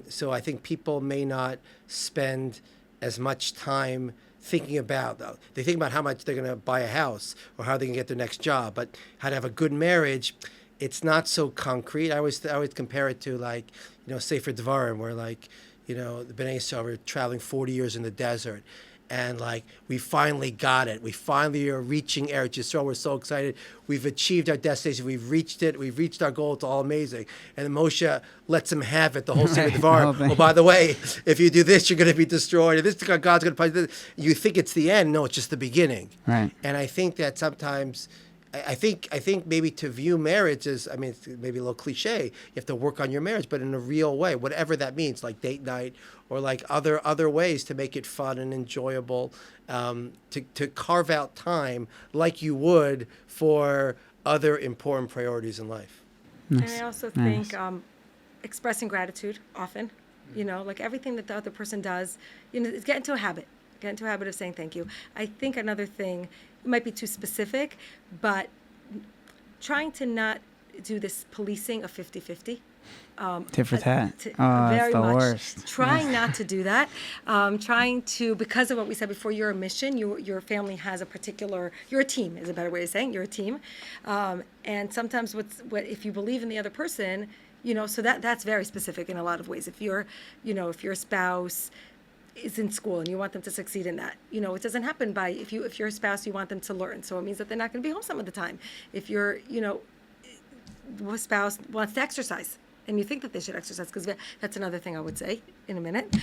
So I think people may not spend as much time thinking about, they think about how much they're going to buy a house or how they can get their next job, but how to have a good marriage, it's not so concrete. I always compare it to, like, Sefer Devarim, where, like, the Bnei Yisrael were traveling 40 years in the desert, and, like, we finally got it. We finally are reaching Eretz Yisrael. We're so excited. We've achieved our destination. We've reached it. We've reached our goal. It's all amazing. And then Moshe lets him have it, the whole Sefer Devarim. Oh, by the way, if you do this, you're going to be destroyed. If this, God's going to punish this. You think it's the end. No, it's just the beginning. Right. And I think that sometimes, I think maybe to view marriage as, I mean, it's maybe a little cliche. You have to work on your marriage, but in a real way, whatever that means, like date night or like other ways to make it fun and enjoyable, to carve out time like you would for other important priorities in life. Nice. And I also think expressing gratitude often, like everything that the other person does, is get into a habit. Get into a habit of saying thank you. I think another thing, it might be too specific, but trying to not do this policing of 50-50. Tit for tat. Very it's the much. worst. Trying not to do that. Trying to, because of what we said before, you're a mission. Your family has a particular. You're a team. Is a better way of saying you're a team. And sometimes if you believe in the other person, so that's very specific in a lot of ways. If your spouse is in school and you want them to succeed in that, it doesn't happen by if you're a spouse, you want them to learn. So it means that they're not going to be home some of the time. If your spouse wants to exercise and you think that they should exercise, because that's another thing I would say in a minute,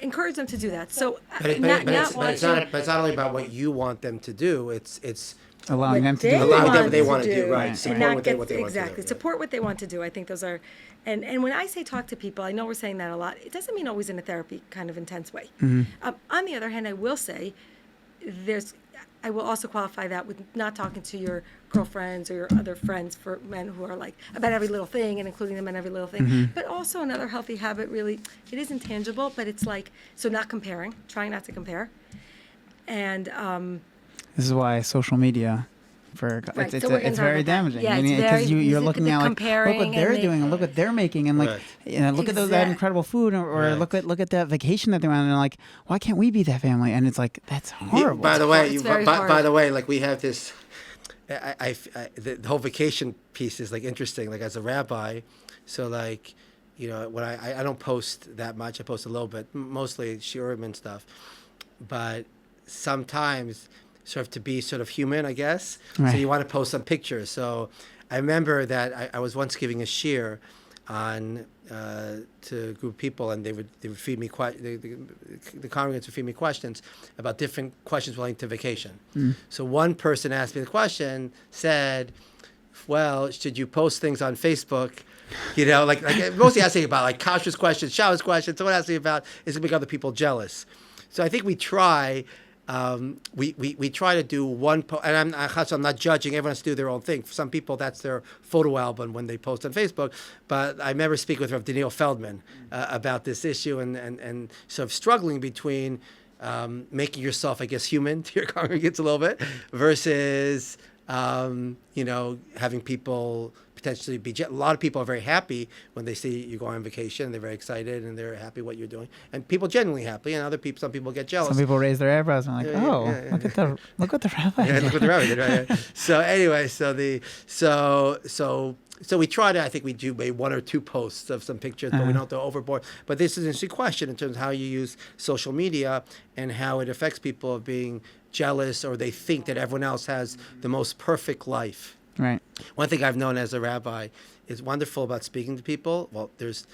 encourage them to do that. So But it's not only about what you want them to do. It's allowing them to do what they want to do, right? And Support not what they want to do. exactly. Support what they want to do. I think those are, and when I say talk to people, I know we're saying that a lot. It doesn't mean always in a therapy kind of intense way. On the other hand, I will say I will also qualify that with not talking to your girlfriends or your other friends for men who are like about every little thing and including them in every little thing. But also another healthy habit, really, it is intangible, but it's like, so not comparing, trying not to compare. And this is why social media, it's very damaging. Yeah, because you're looking at look what they're doing and look what they're making and look at that incredible food or look at that vacation that they're on and like, why can't we be that family? And it's like, that's horrible. By the way, like we have this. The whole vacation piece is like interesting. Like as a rabbi, so like, when I don't post that much. I post a little bit, mostly shiurim and stuff, but sometimes sort of to be sort of human, I guess. Right. So you want to post some pictures. So I remember that I was once giving a shiur on to a group of people, and they would feed me the congregants would feed me questions about different questions relating to vacation. So one person asked me the question, said, "Well, should you post things on Facebook?" Like mostly asking about like kashrus questions, Shabbos questions. Someone asking about is going to make other people jealous. So I think we try. We try to do one and I'm not judging. Everyone has to do their own thing. For some people, that's their photo album when they post on Facebook. But I remember speaking with Rav Daniel Feldman about this issue and sort of struggling between making yourself, I guess, human to your congregants a little bit versus having people potentially be a lot of people are very happy when they see you go on vacation. They're very excited and they're happy what you're doing, and people genuinely happy. And some people get jealous. Some people raise their eyebrows and like, look what the rabbi did. Look what the rabbi did. Right? So anyway, so we try to. I think we do maybe one or two posts of some pictures, but we don't go overboard. But this is an interesting question in terms of how you use social media and how it affects people of being jealous or they think that everyone else has the most perfect life. Right. One thing I've known as a rabbi is wonderful about speaking to people. There's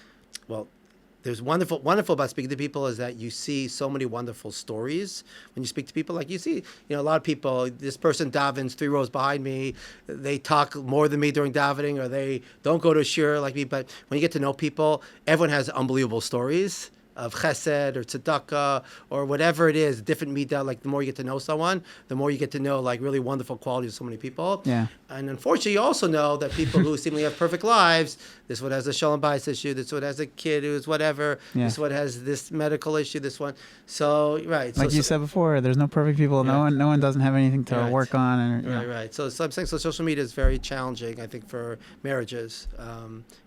wonderful about speaking to people is that you see so many wonderful stories when you speak to people. Like you see, a lot of people, this person davens 3 rows behind me. They talk more than me during davening, or they don't go to shiur like me. But when you get to know people, everyone has unbelievable stories of chesed or tzedakah or whatever it is, different midah. Like the more you get to know someone, the more you get to know like really wonderful qualities of so many people. Yeah. And unfortunately, you also know that people who seemingly have perfect lives, this one has a Shalom Bayis issue, this one has a kid who's whatever, this one has this medical issue, this one. So, right. Like you said before, there's no perfect people. No one doesn't have anything to work on. Right. So I'm saying social media is very challenging, I think, for marriages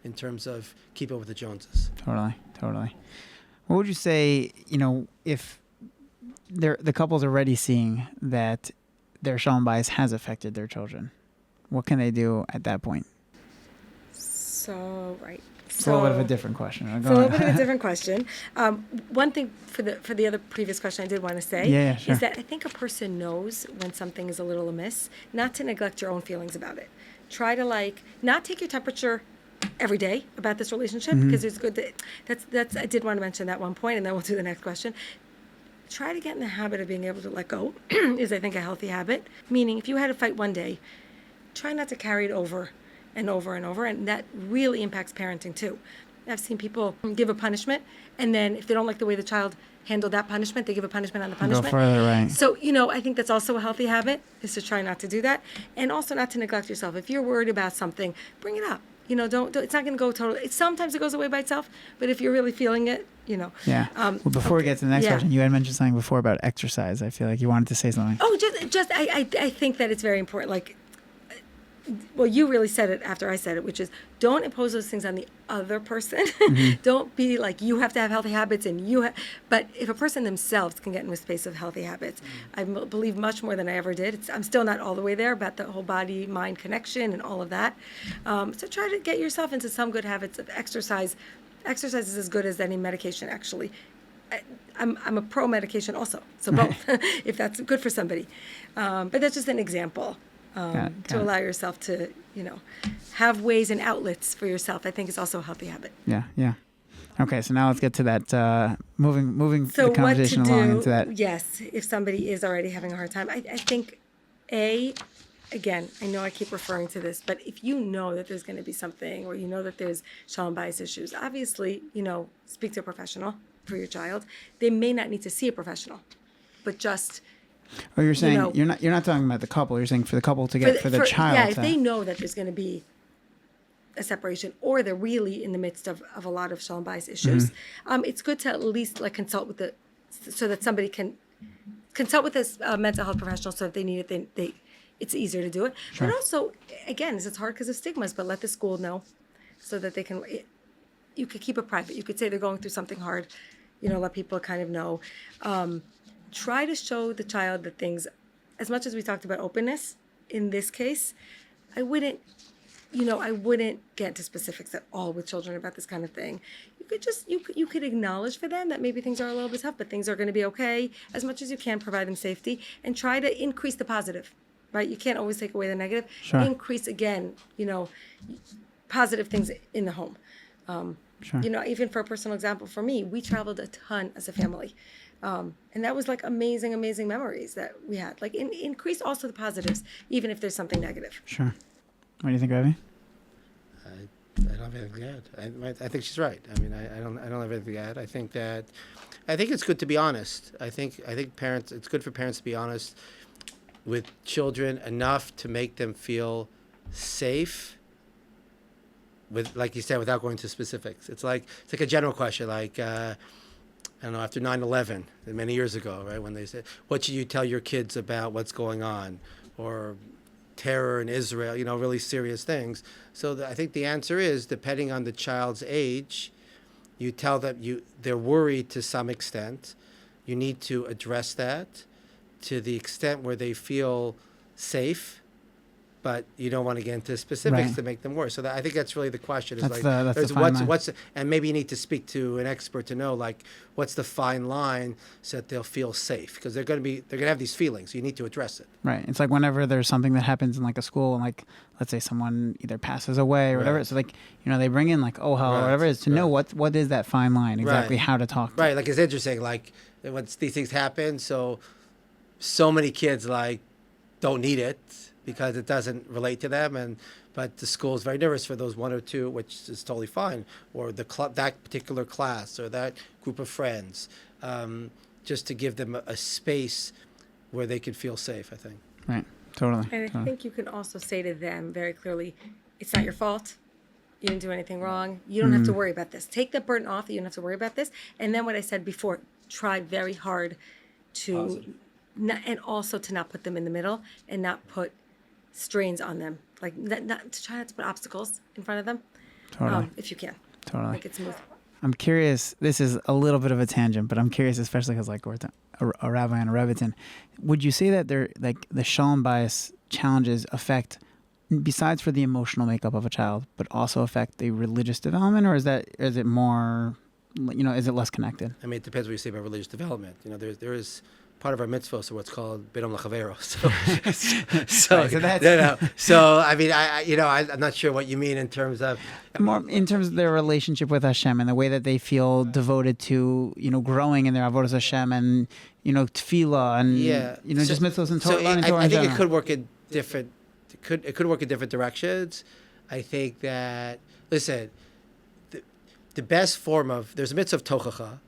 in terms of keeping up with the Joneses. Totally. What would you say, if the couple's already seeing that their Shalom Bayis has affected their children? What can they do at that point? It's a little bit of a different question. It's a little bit of a different question. One thing for the other previous question I did want to say sure. is that I think a person knows when something is a little amiss, not to neglect your own feelings about it. Try to not take your temperature every day about this relationship, because it's good that's I did want to mention that one point, and then we'll do the next question. Try to get in the habit of being able to let go is, I think, a healthy habit. Meaning, if you had a fight one day, try not to carry it over and over and over, and that really impacts parenting too. I've seen people give a punishment, and then if they don't like the way the child handled that punishment, they give a punishment on the punishment. Go further, right. So, I think that's also a healthy habit, is to try not to do that, and also not to neglect yourself. If you're worried about something, bring it up. don't it's not going to go totally. Sometimes it goes away by itself, but if you're really feeling it, Yeah. Well, before we get to the next question, you had mentioned something before about exercise. I feel like you wanted to say something. Oh, I think that it's very important. Like, well, you really said it after I said it, which is don't impose those things on the other person. Don't be like, you have to have healthy habits but if a person themselves can get into a space of healthy habits, I believe much more than I ever did. I'm still not all the way there about the whole body-mind connection and all of that. So try to get yourself into some good habits of exercise. Exercise is as good as any medication, actually. I'm a pro-medication also, so both, if that's good for somebody. But that's just an example. To allow yourself to, have ways and outlets for yourself, I think is also a healthy habit. Yeah. Okay, so now let's get to that, moving so the conversation along into that. Yes, if somebody is already having a hard time, I think, again, I know I keep referring to this, but if you know that there's going to be something, or you know that there's Shalom Bayis issues, obviously, speak to a professional for your child. They may not need to see a professional, but just... Oh, you're saying you're not talking about the couple. You're saying for the couple to get for the child. Yeah, if they know that there's going to be a separation, or they're really in the midst of a lot of Shalom Bayis issues, it's good to at least consult with so that somebody can consult with a mental health professional. So if they need it, it's easier to do it. Sure. But also, again, it's hard because of stigmas. But let the school know so that they can. You could keep it private. You could say they're going through something hard. Let people kind of know. Try to show the child that things, as much as we talked about openness, in this case, I wouldn't get into specifics at all with children about this kind of thing. You could just, you could acknowledge for them that maybe things are a little bit tough, but things are going to be okay, as much as you can, provide them safety, and try to increase the positive, right? You can't always take away the negative. Sure. Increase, again, positive things in the home. Sure. Even for a personal example, for me, we traveled a ton as a family. And that was amazing, amazing memories that we had. Increase also the positives, even if there's something negative. Sure. What do you think, Rebbe? I don't have anything to add. I think she's right. I mean, I don't have anything to add. I think it's good to be honest. I think it's good for parents to be honest with children enough to make them feel safe. With, like you said, without going to specifics. It's like a general question, I don't know, after 9/11, many years ago, right, when they said, what should you tell your kids about what's going on? Or terror in Israel, really serious things. So I think the answer is, depending on the child's age, you tell them they're worried to some extent. You need to address that to the extent where they feel safe, but you don't want to get into specifics to make them worse. So I think that's really the question. Is that's the fine line. And maybe you need to speak to an expert to know what's the fine line so that they'll feel safe, because they're going to have these feelings. You need to address it. Right. It's like whenever there's something that happens in a school, and let's say someone either passes away or whatever. So they bring in or whatever it is to know what is that fine line exactly, how to talk. Right. It's interesting. Once these things happen, so many kids don't need it, because it doesn't relate to them, but the school is very nervous for those one or two, which is totally fine, or that particular class or that group of friends, just to give them a space where they can feel safe, I think. Right, totally. And I think you can also say to them very clearly, it's not your fault. You didn't do anything wrong. You don't have to worry about this. Take the burden off that you don't have to worry about this. And then what I said before, try very hard to, and also to not put them in the middle and not put strains on them, not to try not to put obstacles in front of them, if you can. Totally. Make it smooth. I'm curious. This is a little bit of a tangent, but I'm curious, especially because we're a rabbi and a Rebbetzin. Would you say that the Shalom Bayis challenges affect, besides for the emotional makeup of a child, but also affect the religious development, or is it more, is it less connected? I mean, it depends what you say about religious development. There is part of our mitzvah, so what's called Bidom L'Chavero. So I mean, I'm not sure what you mean in terms of more in terms of their relationship with HaShem and the way that they feel devoted to growing in their avodas Hashem and tefillah and just mitzvahs and Torah. I think it could work in different. It could work in different directions. I think that the best form of there's a mitzvah of tochacha.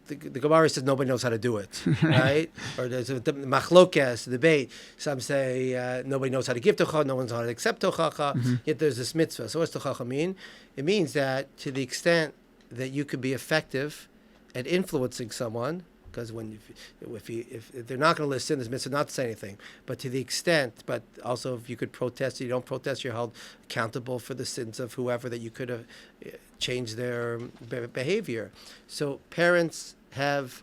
the Gemara says nobody knows how to do it, right? Or there's a machlokes, debate. Some say nobody knows how to give tocha, no one knows how to accept tochacha. Yet there's this mitzvah. So what's tochacha mean? It means that to the extent that you could be effective at influencing someone, because if they're not going to listen, this mitzvah not to say anything. But to the extent, but also if you could protest, you don't protest, you're held accountable for the sins of whoever that you could have changed their behavior. So parents have,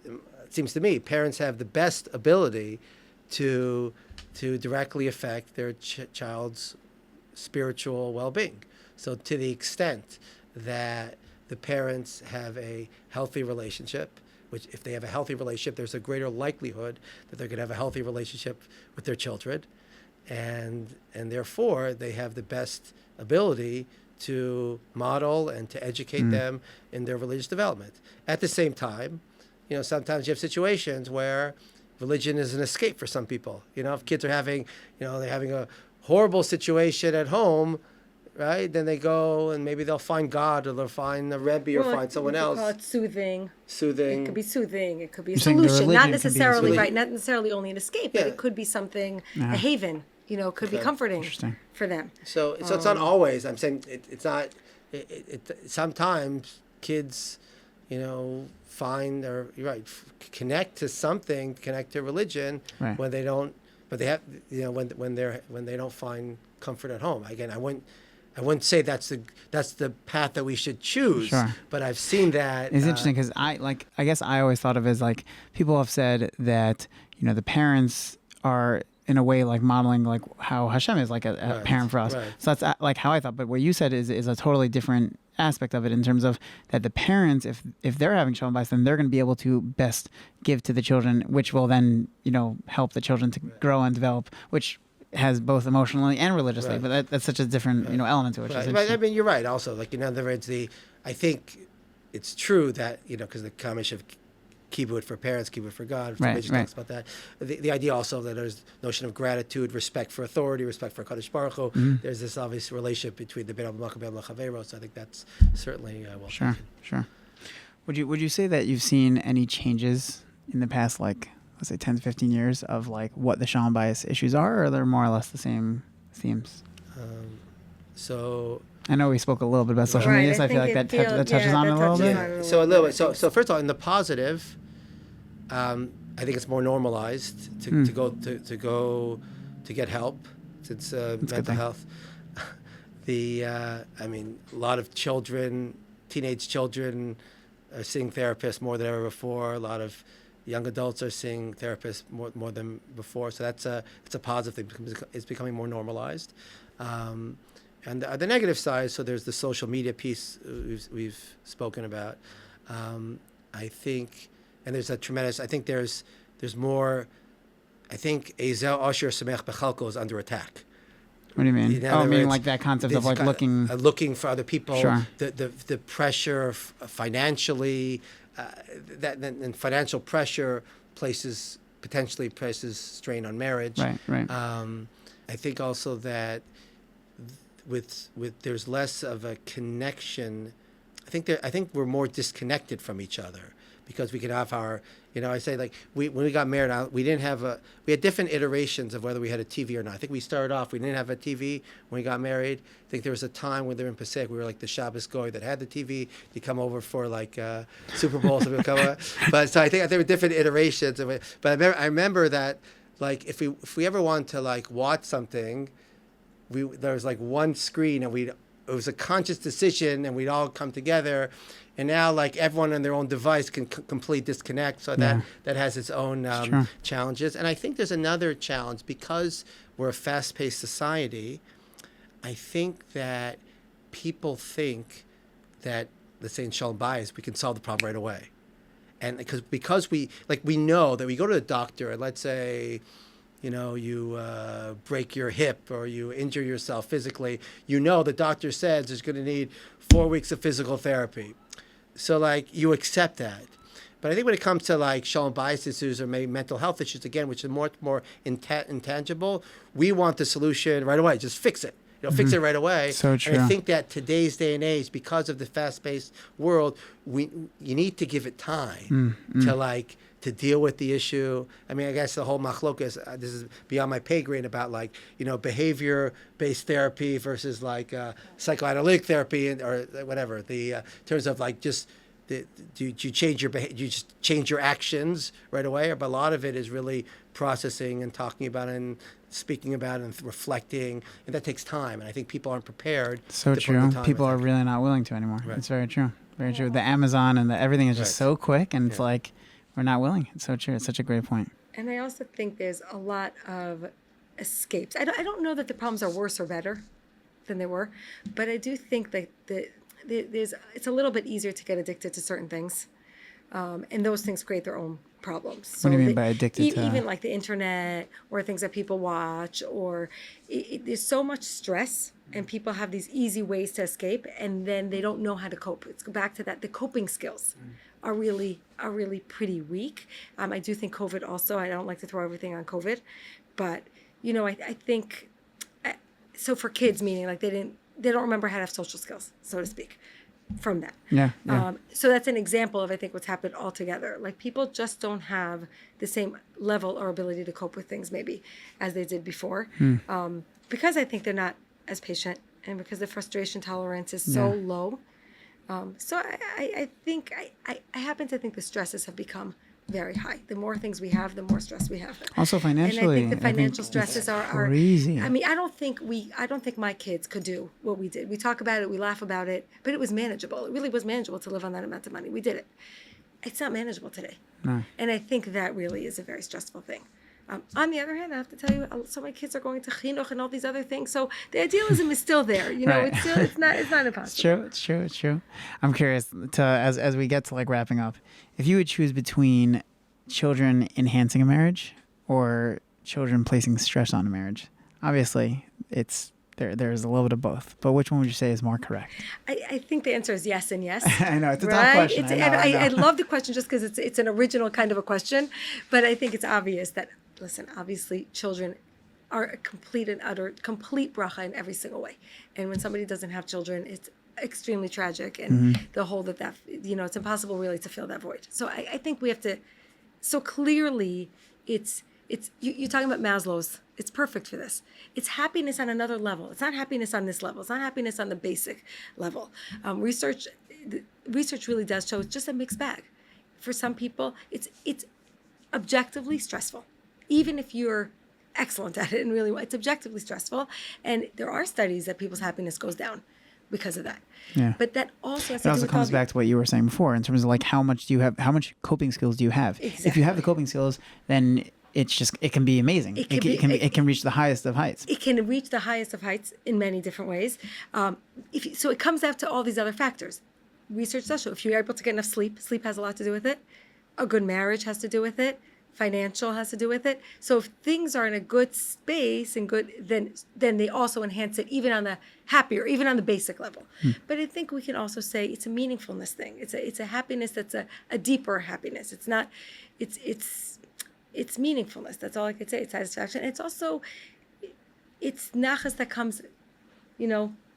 it seems to me, parents have the best ability to directly affect their child's spiritual well-being. So to the extent that the parents have a healthy relationship, which if they have a healthy relationship, there's a greater likelihood that they're going to have a healthy relationship with their children. And therefore, they have the best ability to model and to educate them in their religious development. At the same time, sometimes you have situations where religion is an escape for some people. If kids are having, they're having a horrible situation at home, right? Then they go and maybe they'll find God, or they'll find a Rebbe, or find someone else. Call it soothing. Soothing. It could be soothing. It could be a solution. Not necessarily not necessarily only an escape, but it could be something, a haven. Could be comforting for them. So it's not always. I'm saying it's not. Sometimes kids, find or connect to something, connect to religion when they don't. But they have, when they don't find comfort at home. Again, I wouldn't say that's the path that we should choose. Sure. But I've seen that. It's interesting because I guess I always thought of it as like people have said that the parents are in a way like modeling like how HaShem is like a parent for us. Right. So that's like how I thought. But what you said is a totally different aspect of it in terms of that the parents, if they're having Shalom Bayis, then they're going to be able to best give to the children, which will then help the children to grow and develop, which has both emotionally and religiously. Right. But that's such a different element to it. Right. I mean, you're right. Also, like in other words, I think it's true that because the Kamish of kibbut for parents, kibbut for God. Talks about that. The idea also that there's notion of gratitude, respect for authority, respect for Kadosh Baruch Hu. There's this obvious relationship between the Ben Abba and Ben Chavero. So I think that's certainly well. Sure. Would you say that you've seen any changes in the past, like let's say 10 to 15 years, of like what the Shalom Bayis issues are, or they're more or less the same themes? So I know we spoke a little bit about social media, so I feel like that touches on it a little bit. So a little bit. So first of all, in the positive, I think it's more normalized to go to get help since mental health. A lot of teenage children are seeing therapists more than ever before. A lot of young adults are seeing therapists more than before. So it's a positive thing. It's becoming more normalized. And the negative side, so there's the social media piece we've spoken about. I think, and there's a tremendous. I think there's more. I think Ezel Asher Samech Bechalko is under attack. What do you mean? Meaning like that concept of like looking for other people. Sure. The pressure financially, and financial pressure potentially places strain on marriage. Right. I think also that with there's less of a connection. I think we're more disconnected from each other because we could have our. I say like when we got married, we had different iterations of whether we had a TV or not. I think we started off, we didn't have a TV when we got married. I think there was a time when they were in Passaic, we were like the Shabbos goy that had the TV. You come over for like Super Bowl, so we would come over. But so I think there were different iterations of it. But I remember that like if we ever wanted to like watch something, there was like one screen and it was a conscious decision and we'd all come together. And now, like everyone on their own device can completely disconnect, so that has its own challenges. And I think there's another challenge because we're a fast-paced society. I think that people think that, let's say in Shalom Bayis, we can solve the problem right away, and because we know that we go to the doctor and let's say, you break your hip or you injure yourself physically, the doctor says there's going to need 4 weeks of physical therapy. So, like, you accept that. But I think when it comes to, like, Shalom Bayis issues or maybe mental health issues, again, which is more intangible, we want the solution right away. Just fix it. fix it right away. So true. And I think that today's day and age, because of the fast-paced world, you need to give it time to deal with the issue. I mean, I guess the whole machlokas, this is beyond my pay grade about behavior-based therapy versus psychoanalytic therapy or whatever. In terms of do you change your behavior? Do you just change your actions right away? But a lot of it is really processing and talking about it and speaking about it and reflecting, and that takes time. And I think people aren't prepared. So to true. Put the time, People are really not willing to anymore. Right. It's very true. Very true. The Amazon and everything is just so quick, and it's like we're not willing. It's so true. It's such a great point. And I also think there's a lot of escapes. I don't know that the problems are worse or better than they were, but I do think that it's a little bit easier to get addicted to certain things, and those things create their own problems. So what do you mean by addicted to? Even like the internet or things that people watch, or there's so much stress, and people have these easy ways to escape, and then they don't know how to cope. Let's go back to that. The coping skills are really pretty weak. I do think COVID also. I don't like to throw everything on COVID, but I think so for kids, meaning they don't remember how to have social skills, so to speak, from that. Yeah. So that's an example of, I think, what's happened altogether. Like, people just don't have the same level or ability to cope with things maybe as they did before, because I think they're not as patient, and because the frustration tolerance is so low. So I think, I happen to think the stresses have become very high. The more things we have, the more stress we have. Also financially, and I think the financial stresses are crazy. I mean, I don't think my kids could do what we did. We talk about it, we laugh about it, but it was manageable. It really was manageable to live on that amount of money. We did it. It's not manageable today. No. And I think that really is a very stressful thing. On the other hand, I have to tell you, so my kids are going to chinuch and all these other things. So the idealism is still there. Right. It's not impossible. It's true. I'm curious as we get to wrapping up, if you would choose between children enhancing a marriage or children placing stress on a marriage, obviously there's a little bit of both. But which one would you say is more correct? I think the answer is yes and yes. I know, it's a tough question. I love the question just because it's an original kind of a question. But I think it's obvious that, listen, obviously children are a complete bracha in every single way. And when somebody doesn't have children, it's extremely tragic. And the whole that it's impossible really to fill that void. So I think we have to, so clearly you're talking about Maslow's. It's perfect for this. It's happiness on another level. It's not happiness on this level. It's not happiness on the basic level. Research really does show it's just a mixed bag. For some people, it's objectively stressful. Even if you're excellent at it and really, it's objectively stressful. And there are studies that people's happiness goes down because of that. Yeah. But that also comes back to what you were saying before in terms of how much coping skills do you have? Exactly. If you have the coping skills, then it can be amazing. It can reach the highest of heights. It can reach the highest of heights in many different ways. So it comes down to all these other factors. Research does show if you're able to get enough sleep has a lot to do with it. A good marriage has to do with it. Financial has to do with it. So if things are in a good space and good, then they also enhance it, even on the basic level. But I think we can also say it's a meaningfulness thing. It's a happiness that's a deeper happiness. It's not, it's meaningfulness. That's all I could say. It's satisfaction. It's also, it's nachas that comes,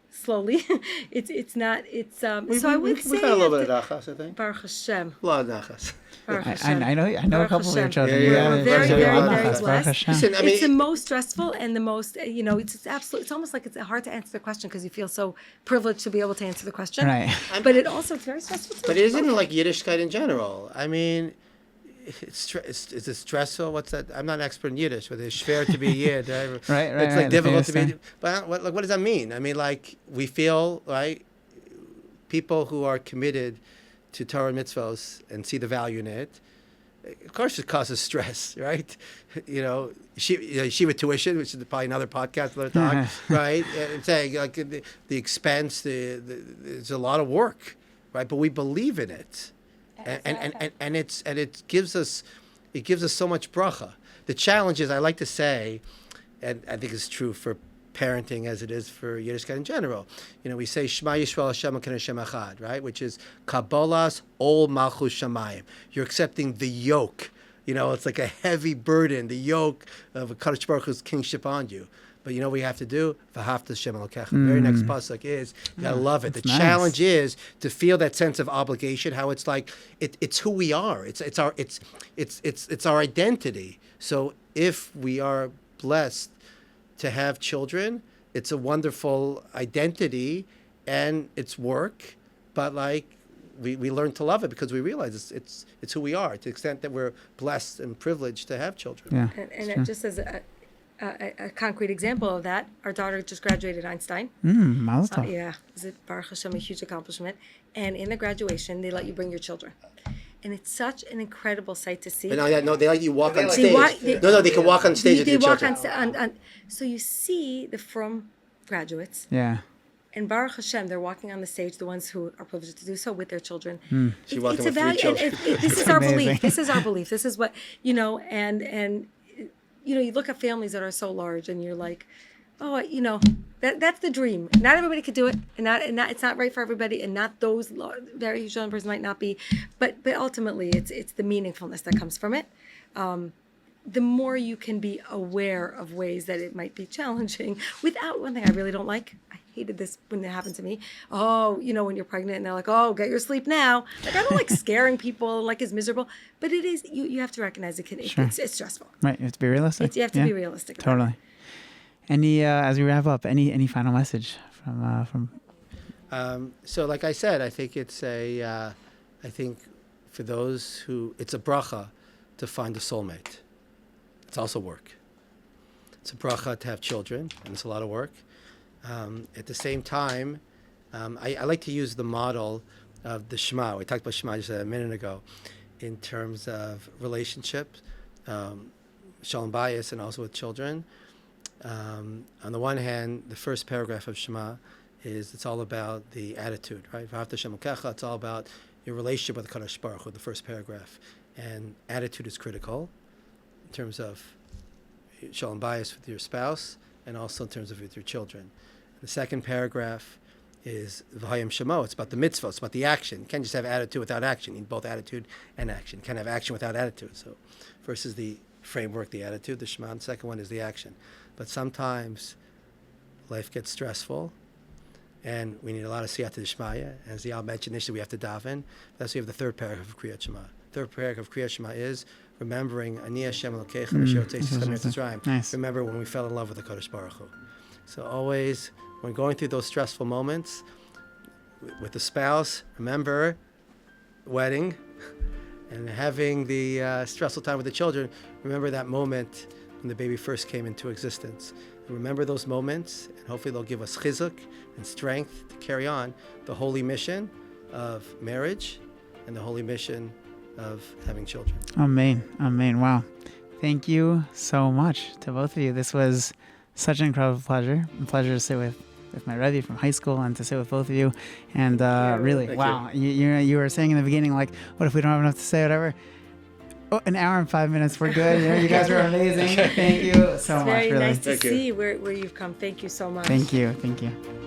slowly. It's not. So I would say we've got a little bit of nachas, I think. Baruch HaShem. A lot of nachas. I know a couple of your children. We're very, very blessed. Listen, It's the most stressful and the most, it's almost like it's hard to answer the question because you feel so privileged to be able to answer the question. Right. But it's very stressful too. But isn't it like Yiddishkeit in general? I mean, is it stressful? What's that? I'm not an expert in Yiddish, but it's schwer to be Yid. Right. It's difficult to be. But what does that mean? I mean, we feel, right, people who are committed to Torah and mitzvos and see the value in it, of course it causes stress, right? Yeshiva tuition, which is probably another podcast, another talk, right? And saying the expense, there's a lot of work, right? But we believe in it, and it gives us so much bracha. The challenge is, I like to say, and I think it's true for parenting as it is for Yiddishkeit in general. We say Shema Yisrael Hashem Elokeinu Hashem Echad, right? Which is Kabbalas Ol Malchus Shamayim. You're accepting the yoke. It's like a heavy burden, the yoke of a Kadosh Baruch Hu's kingship on you. But you know what we have to do? V'ahavta Hashem Elokecha. The very next pasuk is you gotta love it. The that's nice. challenge is to feel that sense of obligation. How it's like it's who we are. It's our identity. So if we are blessed to have children, it's a wonderful identity, and it's work. But we learn to love it because we realize it's who we are, to the extent that we're blessed and privileged to have children. Yeah. And just as a concrete example of that, our daughter just graduated Einstein. Mazel tov. Yeah, it's a Baruch Hashem, a huge accomplishment. And in the graduation, they let you bring your children. And it's such an incredible sight to see. But no, they let you walk on They stage. walk- They can walk on stage with They your walk children. on. So you see the frum graduates. Yeah. And Baruch Hashem, they're walking on the stage, the ones who are privileged to do so with their children. She's walking It's with a value. 3 children. This is our amazing. belief. This is our belief. This is what, and you look at families that are so large and you're like, oh, that's the dream. Not everybody could do it. And not it's not right for everybody. And not those very huge numbers might not be. But ultimately, it's the meaningfulness that comes from it. The more you can be aware of ways that it might be challenging without one thing I really don't like. I hated this when it happened to me. Oh, when you're pregnant and they're like, oh, get your sleep now. Like, I don't like scaring people, like it's miserable, but it is, you have to recognize it's stressful. Right. You have to be realistic. You have to be realistic. about Totally. Any, as we wrap up, any final message from? So like I said, I think it's I think for those who, it's a bracha to find a soulmate. It's also work. It's a bracha to have children, and it's a lot of work. At the same time, I like to use the model of the Shema. We talked about Shema just a minute ago in terms of relationships, Shalom Bayis, and also with children. On the one hand, the first paragraph of Shema is it's all about the attitude, right? V'ahavta Hashem Elokecha. It's all about your relationship with Kadosh Baruch Hu, the first paragraph. And attitude is critical in terms of Shalom Bayis with your spouse, and also in terms of with your children. The second paragraph is V'hayim Shemo. It's about the mitzvah. It's about the action. You can't just have attitude without action. You need both attitude and action. You can't have action without attitude. So first is the framework, the attitude, the Shema. And the second one is the action. But sometimes life gets stressful, and we need a lot of siyata d'shmaya. As Yael mentioned initially, we have to daven. That's why we have the third paragraph of Kriyat Shema. Third paragraph of Kriyat Shema is remembering Ani Hashem Elokecha Asher Hotzeis Eschem Eretz Mitzrayim. Nice. Remember when we fell in love with the Kadosh Baruch Hu. So always, when going through those stressful moments with the spouse, remember wedding and having the stressful time with the children. Remember that moment when the baby first came into existence. And remember those moments, and hopefully they'll give us chizuk and strength to carry on the holy mission of marriage and the holy mission of having children. Amen. Amen. Wow. Thank you so much to both of you. This was such an incredible pleasure. A pleasure to sit with my Rebbe from high school and to sit with both of you. And really, Thank wow. You were saying in the beginning, like, what if we don't have enough to say, whatever? Oh, an hour and 5 minutes. We're good. You guys are amazing. Thank you so much. Very Really. nice to Thank you. see where you've come. Thank you so much. Thank you. Thank you.